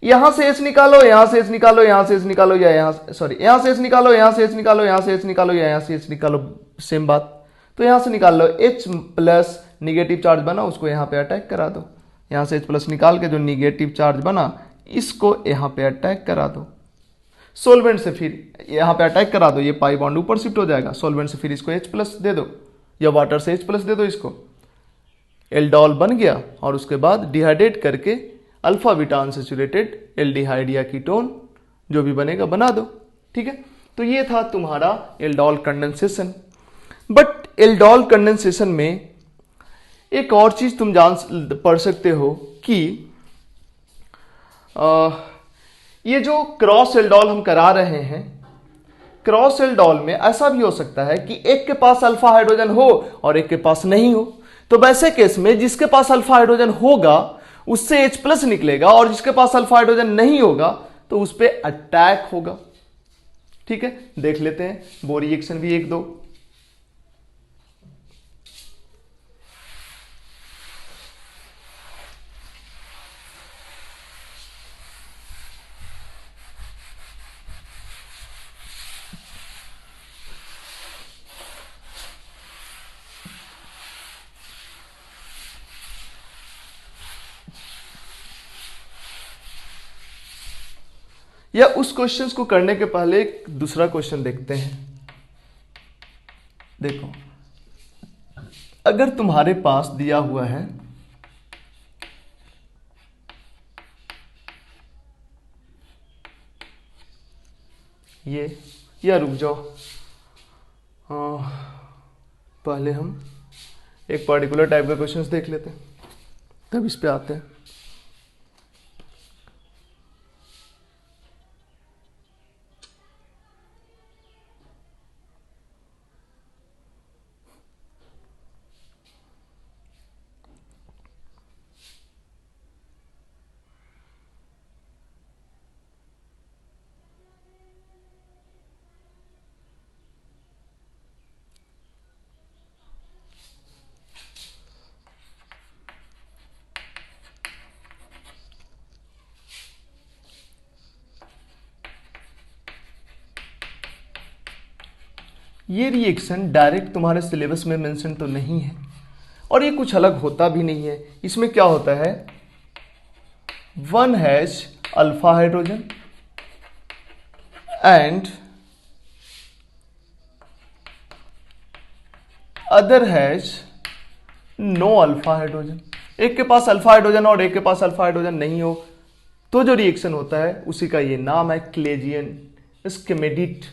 यहां से H निकालो, यहां से H निकालो, यहां से H निकालो, या यहां सॉरी यहां से H निकालो, यहां से H निकालो, यहां से H निकालो, या यहां से H निकालो, सेम बात। तो यहां से निकाल लो, H प्लस निगेटिव चार्ज बना उसको यहां पे अटैक करा दो। यहां से H प्लस निकाल के जो निगेटिव चार्ज बना इसको यहां पे अटैक करा दो। सोलवेंट से फिर यहां पे अटैक करा दो, ये पाई बॉन्ड ऊपर शिफ्ट हो जाएगा। सोलवेंट से फिर इसको H प्लस दे दो या वाटर से H प्लस दे दो, इसको एल्डोल बन गया। और उसके बाद डिहाइड्रेट करके अल्फा बीटा अनसैचुरेटेड एल्डिहाइड या कीटोन जो भी बनेगा बना दो। ठीक है, तो ये था तुम्हारा aldol condensation. But aldol condensation में एक और चीज तुम पढ़ सकते हो कि ये जो क्रॉस एल्डोल हम करा रहे हैं, क्रॉस एल्डोल में ऐसा भी हो सकता है कि एक के पास अल्फा हाइड्रोजन हो और एक के पास नहीं हो। तो वैसे केस में जिसके पास अल्फा हाइड्रोजन होगा उससे H प्लस निकलेगा और जिसके पास अल्फा हाइड्रोजन नहीं होगा तो उस पर अटैक होगा। ठीक है, देख लेते हैं वो रिएक्शन भी एक दो। या उस क्वेश्चंस को करने के पहले एक दूसरा क्वेश्चन देखते हैं। देखो, अगर तुम्हारे पास दिया हुआ है ये, या रुक जाओ, पहले हम एक पर्टिकुलर टाइप का क्वेश्चंस देख लेते हैं तब इस पे आते हैं। ये रिएक्शन डायरेक्ट तुम्हारे सिलेबस में मेंशन तो नहीं है और ये कुछ अलग होता भी नहीं है। इसमें क्या होता है, 1 has alpha hydrogen and other has no alpha hydrogen. एक के पास अल्फा हाइड्रोजन और एक के पास अल्फा हाइड्रोजन नहीं हो तो जो रिएक्शन होता है उसी का ये नाम है क्लेजियन स्केमेडिट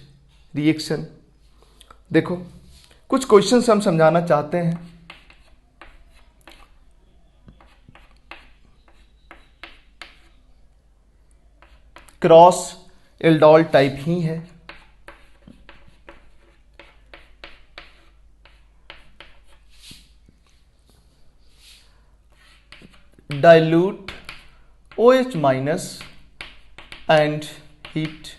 रिएक्शन। देखो, कुछ क्वेश्चंस हम समझाना चाहते हैं। क्रॉस एल्डोल टाइप ही है। Dilute OH minus and heat.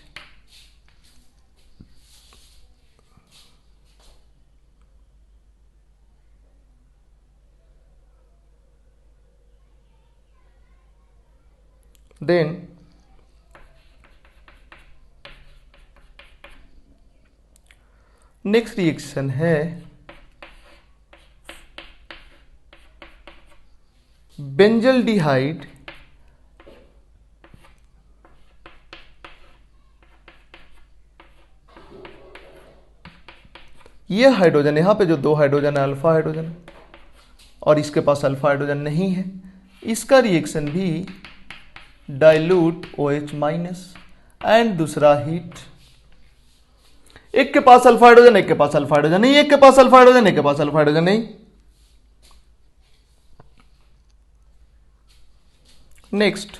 Then next reaction है बेंजल्डिहाइड ये हाइड्रोजन, यहां पे जो दो हाइड्रोजन है अल्फा हाइड्रोजन और इसके पास अल्फा हाइड्रोजन नहीं है, इसका रिएक्शन भी डाइल्यूट OH माइनस एंड दूसरा हीट। एक के पास अल्फा हाइड्रोजन, एक के पास अल्फा हाइड्रोजन नहीं, एक के पास अल्फा हाइड्रोजन, एक के पास अल्फा हाइड्रोजन नहीं। Next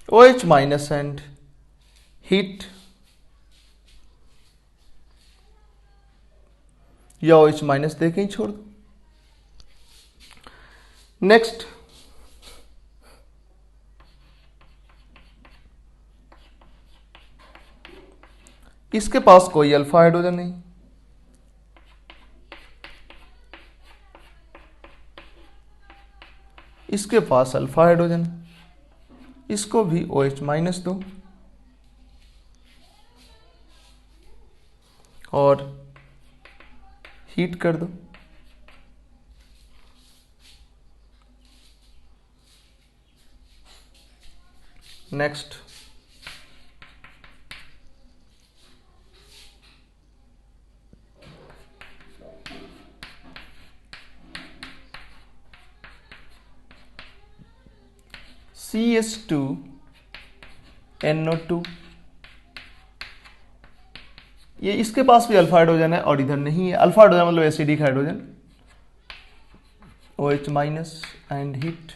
OH minus and heat या OH माइनस दे के ही छोड़ दो। नेक्स्ट इसके पास कोई अल्फा हाइड्रोजन नहीं, इसके पास अल्फा हाइड्रोजन, इसको भी OH माइनस दो और हीट कर दो। नेक्स्ट CH2NO2, ये इसके पास भी अल्फा हाइड्रोजन है और इधर नहीं है। अल्फा हाइड्रोजन मतलब acidic hydrogen, OH minus and heat.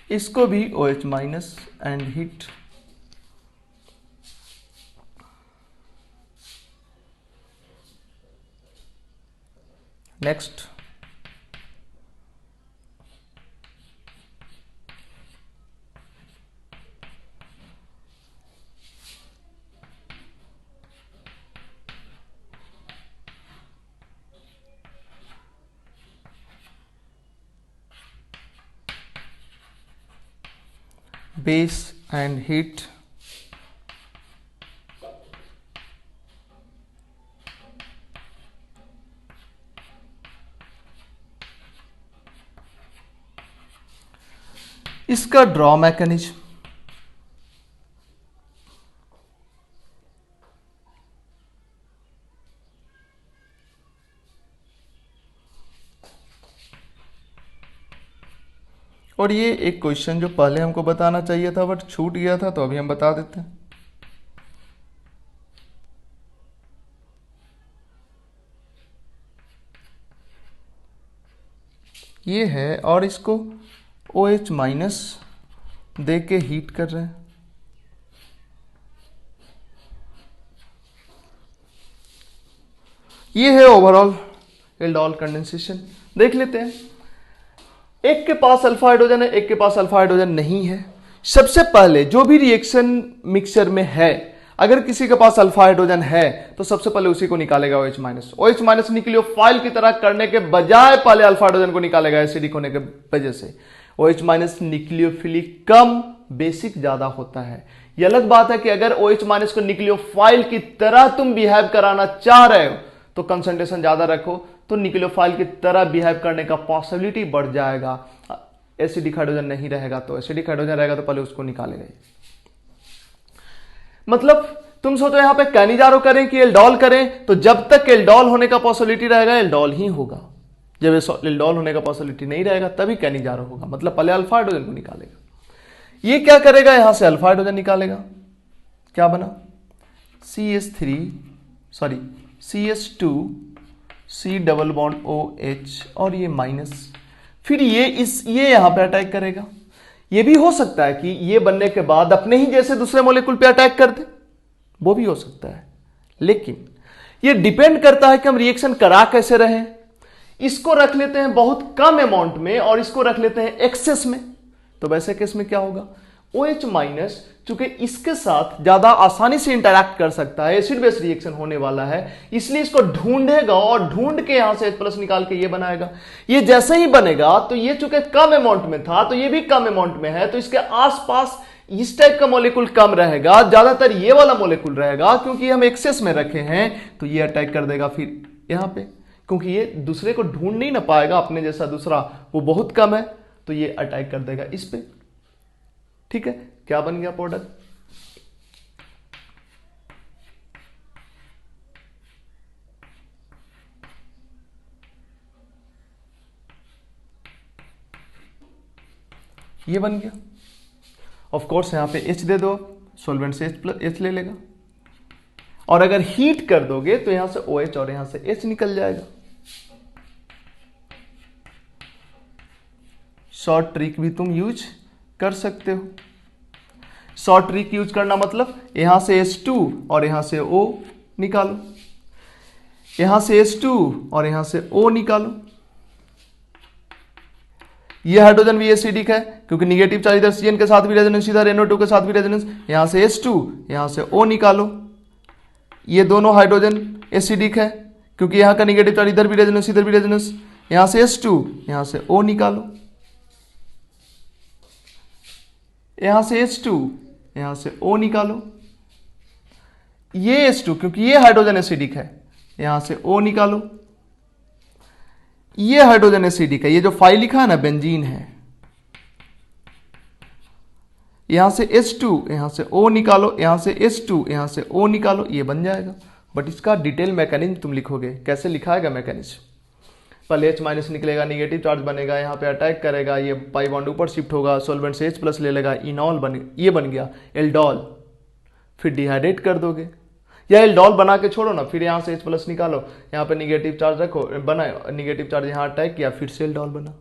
इसको भी OH minus and heat. Next base and heat. इसका ड्रॉ मैकेनिज्म, और ये एक क्वेश्चन जो पहले हमको बताना चाहिए था बट छूट गया था, तो अभी हम बता देते हैं। ये है और इसको OH माइनस दे के हीट कर रहे हैं। ये है ओवरऑल एल्डोल कंडेंसेशन। देख लेते हैं, एक के पास अल्फा हाइड्रोजन है, एक के पास अल्फा हाइड्रोजन नहीं है। सबसे पहले जो भी रिएक्शन मिक्सचर में है, अगर किसी के पास अल्फा हाइड्रोजन है तो सबसे पहले उसी को निकालेगा OH minus. OH minus nucleophile की तरह करने के बजाय पहले अल्फा हाइड्रोजन को निकालेगा, एसिडिक होने के वजह से। OH माइनस न्यूक्लियोफिलिक कम, बेसिक ज्यादा होता है। यह अलग बात है कि अगर OH माइनस को न्यूक्लियोफाइल की तरह तुम बिहेव कराना चाह रहे हो तो कंसंट्रेशन ज्यादा रखो, तो न्यूक्लियोफाइल की तरह बिहेव करने का पॉसिबिलिटी बढ़ जाएगा। एसिडिक हाइड्रोजन नहीं रहेगा तो एसिडिक हाइड्रोजन रहेगा तो पहले उसको निकालेगा। मतलब तुम सोचो यहां पे कैनिजारो करें कि एल्डोल करें, तो जब तक एल्डोल होने का पॉसिबिलिटी रहेगा एल्डोल ही होगा। जब एल्डोल होने का पॉसिबिलिटी नहीं रहेगा तभी कैनिजारो होगा। मतलब पहले अल्फा हाइड्रोजन को निकालेगा। ये क्या करेगा, यहां से अल्फा हाइड्रोजन निकालेगा। क्या बना, CH2 C double bond OH और ये माइनस, फिर ये यहां पे अटैक करेगा। ये भी हो सकता है कि ये बनने के बाद अपने ही जैसे दूसरे मॉलिक्यूल पे अटैक कर दे, वो भी हो सकता है। लेकिन ये डिपेंड करता है कि हम रिएक्शन करा कैसे रहे हैं। इसको रख लेते हैं बहुत कम अमाउंट में और इसको रख लेते हैं एक्सेस में, तो वैसे केस में क्या होगा, OH माइनस चूंकि इसके साथ ज्यादा आसानी से इंटरैक्ट कर सकता है, एसिड बेस रिएक्शन होने वाला है, इसलिए इसको ढूंढेगा और ढूंढ के यहां से H+ निकाल के ये बनाएगा। ये जैसे ही बनेगा तो ये चूंकि कम अमाउंट में था तो ये भी कम अमाउंट में है, तो इसके आसपास इस टाइप का मॉलिक्यूल कम रहेगा, ज्यादातर ये वाला मॉलिक्यूल रहेगा, क्योंकि हम एक्सेस में रखे हैं तो ये अटैक कर देगा फिर यहां पे, क्योंकि ये दूसरे को ढूंढ नहीं ना पाएगा अपने जैसा दूसरा, वो बहुत कम है, तो ये अटैक कर देगा इस पे। ठीक है, क्या बन गया प्रोडक्ट, ये बन गया। ऑफ कोर्स यहां पे H दे दो, सॉल्वेंट से H ले लेगा, और अगर हीट कर दोगे तो यहां से OH और यहां से H निकल जाएगा। शॉर्ट ट्रिक भी तुम यूज कर सकते हो। शॉर्ट ट्रिक यूज करना मतलब यहां से H2 और यहां से O निकालो, यहां से H2 और यहां से O निकालो। ये हाइड्रोजन भी एसिडिक है क्योंकि निगेटिव चार्ज इधर Cn के साथ भी रेजोनेंस, इधर NO2 के साथ भी रेजोनेंस, यहां से H2 यहां से O निकालो। ये दोनों हाइड्रोजन एसिडिक है क्योंकि यहां का निगेटिव चार्ज इधर भी रेजोनेंस, इधर भी रेजोनेंस, यहां से H2 यहां से O निकालो, यहां से H2 यहां से O निकालो। ये H2 क्योंकि ये हाइड्रोजन एसिडिक है, यहां से O निकालो। ये हाइड्रोजन एसिडिक है, ये जो फाइल लिखा है ना बेंजीन है, यहां से H2 यहां से O निकालो, यहां से H2 यहां से O निकालो, ये बन जाएगा। बट इसका डिटेल मैकेनिज्म तुम लिखोगे, कैसे लिखाएगा मैकेनिज्म, पहले H माइनस निकलेगा, निगेटिव चार्ज बनेगा, यहाँ पे अटैक करेगा, ये पाई बॉन्ड ऊपर शिफ्ट होगा, सॉल्वेंट से H+ ले लेगा, इनॉल ये बन गया एल्डोल, फिर डिहाइड्रेट कर दोगे, या एल्डोल बना के छोड़ो ना, फिर यहाँ से H+ निकालो, यहाँ पे निगेटिव चार्ज रखो, बनाए निगेटिव चार्ज यहाँ अटैक किया, फिर से एल्डोल बना,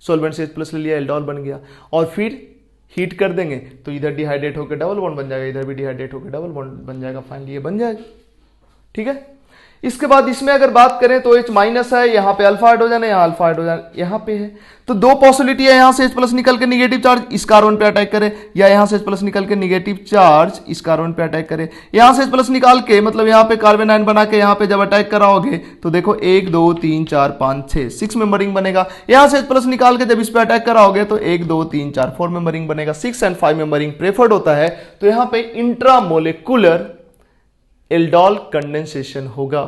सॉल्वेंट से H+ ले लिया, एल्डोल बन गया, और फिर हीट कर देंगे तो इधर डिहाइड्रेट होकर डबल बॉन्ड बन जाएगा, इधर भी डिहाइड्रेट होकर डबल बॉन्ड बन जाएगा, फाइनली ये बन जाएगा। ठीक है, इसके बाद इसमें अगर बात करें तो H माइनस है, यहाँ पे अल्फा हाइड्रोजन है, यहाँ अल्फा हाइड्रोजन यहाँ पे है, तो दो पॉसिबिलिटी है, यहाँ से H+ निकल के निगेटिव चार्ज इस कार्बन पे अटैक करे, या यहाँ से H+ निकल के निगेटिव चार्ज इस कार्बन पे अटैक करे। यहाँ से H+ निकाल के मतलब यहाँ पे कार्बन आयन बना के यहाँ पे जब अटैक कराओगे तो देखो 1 2 3 4 5 6 6 मेंबरिंग बनेगा। यहाँ से H+ निकाल के जब इस पे अटैक कराओगे तो 1 2 3 4 4 मेंबरिंग बनेगा, 6 एंड 5 मेंबरिंग प्रेफर्ड होता है। तो यहाँ पे इंट्रामोलिकुलर एल्डोल कंडेंसेशन होगा।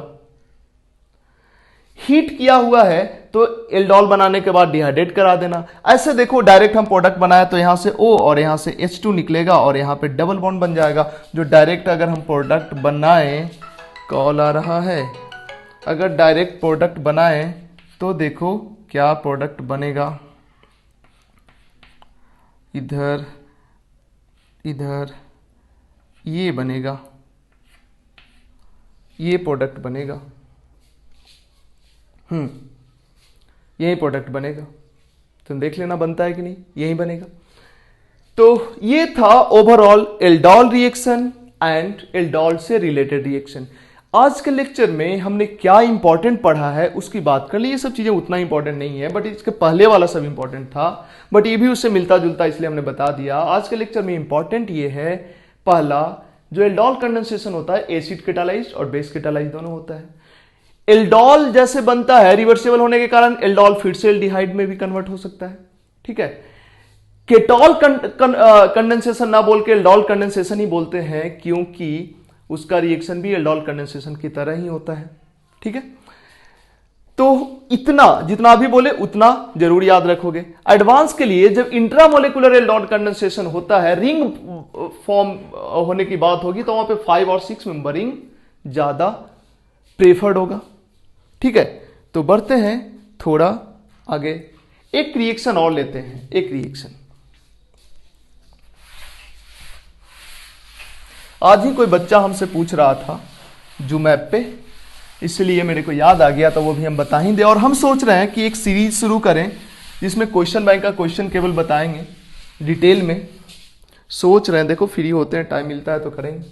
हीट किया हुआ है तो एल्डोल बनाने के बाद डिहाइड्रेट करा देना। ऐसे देखो डायरेक्ट हम प्रोडक्ट बनाए तो यहां से O और यहां से H2 निकलेगा और यहां पे डबल बॉन्ड बन जाएगा। जो डायरेक्ट अगर हम प्रोडक्ट बनाए, कॉल आ रहा है, अगर डायरेक्ट प्रोडक्ट बनाए तो देखो क्या प्रोडक्ट बनेगा, इधर इधर ये बनेगा, ये प्रोडक्ट बनेगा, यही प्रोडक्ट बनेगा। तुम देख लेना बनता है कि नहीं, यही बनेगा। तो ये था overall aldol reaction and aldol से रिलेटेड रिएक्शन। आज के लेक्चर में हमने क्या इंपॉर्टेंट पढ़ा है उसकी बात कर ली। ये सब चीजें उतना इंपॉर्टेंट नहीं है, बट इसके पहले वाला सब इंपॉर्टेंट था, बट ये भी उससे मिलता जुलता, इसलिए हमने बता दिया। आज के लेक्चर में इंपॉर्टेंट ये है, पहला जो एल्डोल कंडेंसेशन होता है एसिड कैटालाइज्ड और बेस कैटालाइज्ड दोनों होता है। एल्डोल जैसे बनता है रिवर्सिबल होने के कारण एल्डोल फिर से एल्डिहाइड में भी कन्वर्ट हो सकता है। ठीक है, केटोल कंडेंसेशन ना बोल के एल्डोल कंडेंसेशन ही बोलते हैं, क्योंकि उसका रिएक्शन भी एल्डोल कंडेंसेशन की तरह ही होता है। ठीक है, तो इतना जितना भी बोले उतना जरूर याद रखोगे। एडवांस के लिए जब इंट्रामोलिकुलर एल्डोल कंडेंसेशन होता है, रिंग फॉर्म होने की बात होगी, तो वहां पे 5 और 6 मेंबरिंग ज्यादा प्रेफर्ड होगा। ठीक है, तो बढ़ते हैं थोड़ा आगे, एक रिएक्शन और लेते हैं। एक रिएक्शन आज ही कोई बच्चा हमसे पूछ रहा था जूमैप पे, इसलिए मेरे को याद आ गया, तो वो भी हम बता ही दे। और हम सोच रहे हैं कि एक सीरीज शुरू करें जिसमें क्वेश्चन बैंक का क्वेश्चन केवल बताएंगे डिटेल में। सोच रहे हैं, देखो फ्री होते हैं, टाइम मिलता है तो करेंगे।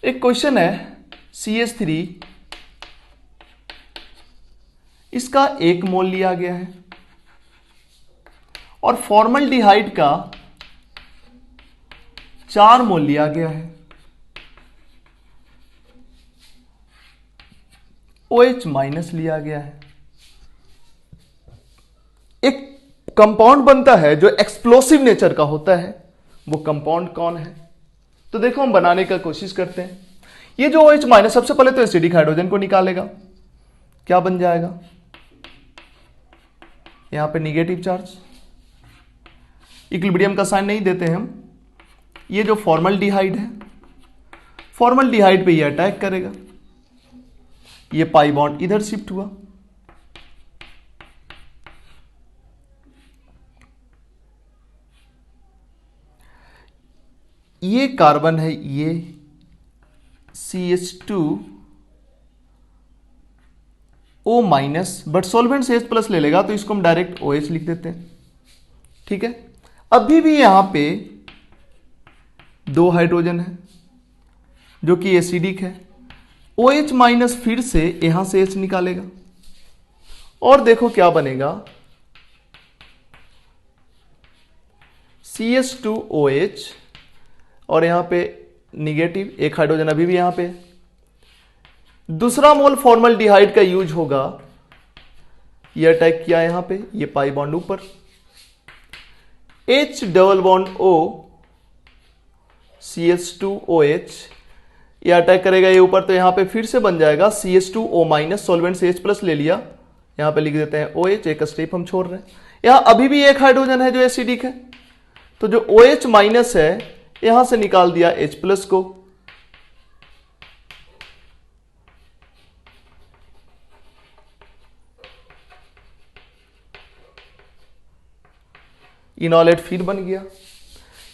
एक क्वेश्चन है CH3, इसका 1 मोल लिया गया है और फॉर्मल्डिहाइड का 4 मोल लिया गया है। OH माइनस लिया गया है। एक कंपाउंड बनता है जो एक्सप्लोसिव नेचर का होता है, वो कंपाउंड कौन है? तो देखो हम बनाने का कोशिश करते हैं। ये जो OH माइनस, सबसे पहले तो एसिडिक हाइड्रोजन को निकालेगा, क्या बन जाएगा? यहां पे निगेटिव चार्ज, इक्विलिब्रियम का साइन नहीं देते हैं हम। ये जो फॉर्मल्डिहाइड है, फॉर्मल्डिहाइड पे ये अटैक करेगा, ये पाई बॉन्ड इधर शिफ्ट हुआ, ये कार्बन है, ये CH2O माइनस, बट सॉल्वेंट से H प्लस ले लेगा तो इसको हम डायरेक्ट OH लिख देते हैं। ठीक है, अभी भी यहां पे 2 हाइड्रोजन है जो कि एसिडिक है। OH माइनस फिर से यहां से H निकालेगा और देखो क्या बनेगा, CH2OH और यहां पे निगेटिव, 1 हाइड्रोजन अभी भी यहां पे। दूसरा मोल फॉर्मल्डिहाइड का यूज होगा, ये अटैक किया यहां पे, ये पाई बॉन्ड ऊपर, H double bond O, CH2OH, ये अटैक करेगा ये ऊपर, तो यहां पे फिर से बन जाएगा CH2O माइनस, सॉल्वेंट से H प्लस ले लिया, यहां पे लिख देते हैं OH, एक स्टेप हम छोड़ रहे हैं। यहां अभी भी 1 हाइड्रोजन है जो एसिडिक है, तो जो OH माइनस है यहां से निकाल दिया H प्लस को, इनॉलेट फिर बन गया,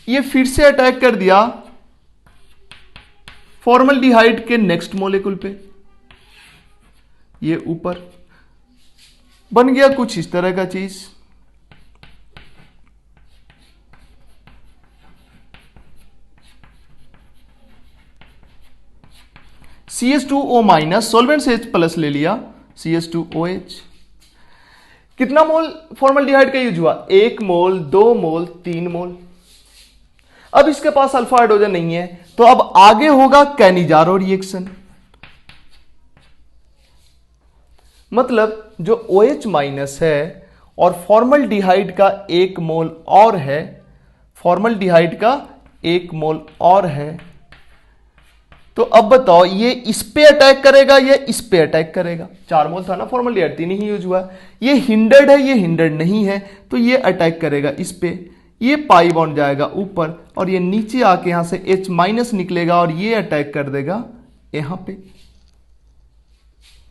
ये फिर से अटैक कर दिया फॉर्मल्डिहाइड के नेक्स्ट मॉलिक्यूल पे, ये ऊपर बन गया कुछ इस तरह का चीज। CH2O माइनस, सॉल्वेंट से H प्लस ले लिया, CH2OH। कितना मोल फॉर्मल्डिहाइड का यूज हुआ? 1 मोल, 2 मोल, 3 मोल। अब इसके पास अल्फा हाइड्रोजन नहीं है, तो अब आगे होगा कैनिजारो रिएक्शन। मतलब जो OH माइनस है और फॉर्मल्डिहाइड का 1 मोल और है, फॉर्मल्डिहाइड का 1 मोल और है, तो अब बताओ ये इस पे अटैक करेगा या इस पे अटैक करेगा? 4 मोल था ना फॉर्मल्डिहाइड, 3 ही यूज हुआ। ये हिंडर्ड है, ये हिंडर्ड नहीं है, तो ये अटैक करेगा इस पे, ये पाई बॉन्ड जाएगा ऊपर और ये नीचे आके यहां से H माइनस निकलेगा और ये अटैक कर देगा यहां पे।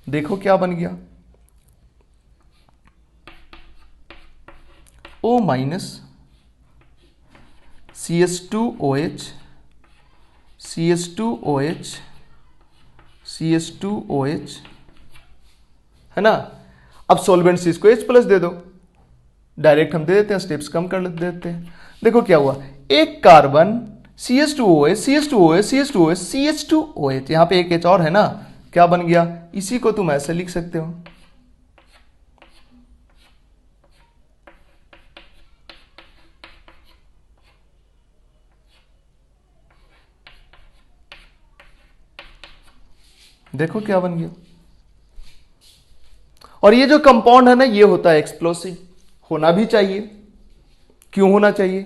देखो क्या बन गया, O minus, CH2OH, CH2OH, CH2OH, है ना। अब सॉल्वेंट से इसको H प्लस दे दो, डायरेक्ट हम दे देते हैं, स्टेप्स कम कर देते हैं। देखो क्या हुआ, एक carbon CH2OH, CH2OH, CH2OH, CH2OH, यहां पे एक H और है ना, क्या बन गया? इसी को तुम ऐसे लिख सकते हो, देखो क्या बन गया। और ये जो कंपाउंड है ना, ये होता है एक्सप्लोसिव, होना भी चाहिए। क्यों होना चाहिए?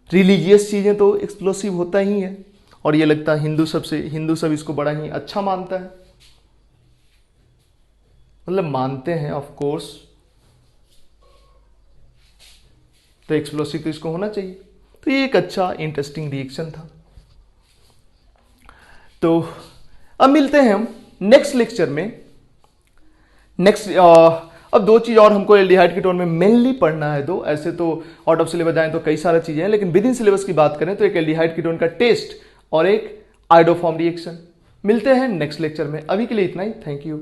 रिलीजियस चीजें तो एक्सप्लोसिव होता ही है, और ये लगता है हिंदू सब इसको बड़ा ही अच्छा मानता है, मतलब मानते हैं ऑफ कोर्स, तो एक्सप्लोसिव तो इसको होना चाहिए। तो ये एक अच्छा इंटरेस्टिंग रिएक्शन था। तो अब मिलते हैं हम नेक्स्ट लेक्चर में। अब 2 चीज और हमको एल्डिहाइड कीटोन में मेनली पढ़ना है। दो ऐसे तो आउट ऑफ सिलेबस जाए तो कई सारा चीजें हैं, लेकिन विद इन सिलेबस की बात करें तो एक एल्डिहाइड कीटोन का टेस्ट और एक आयोडोफॉर्म रिएक्शन। मिलते हैं नेक्स्ट लेक्चर में, अभी के लिए इतना ही। Thank you.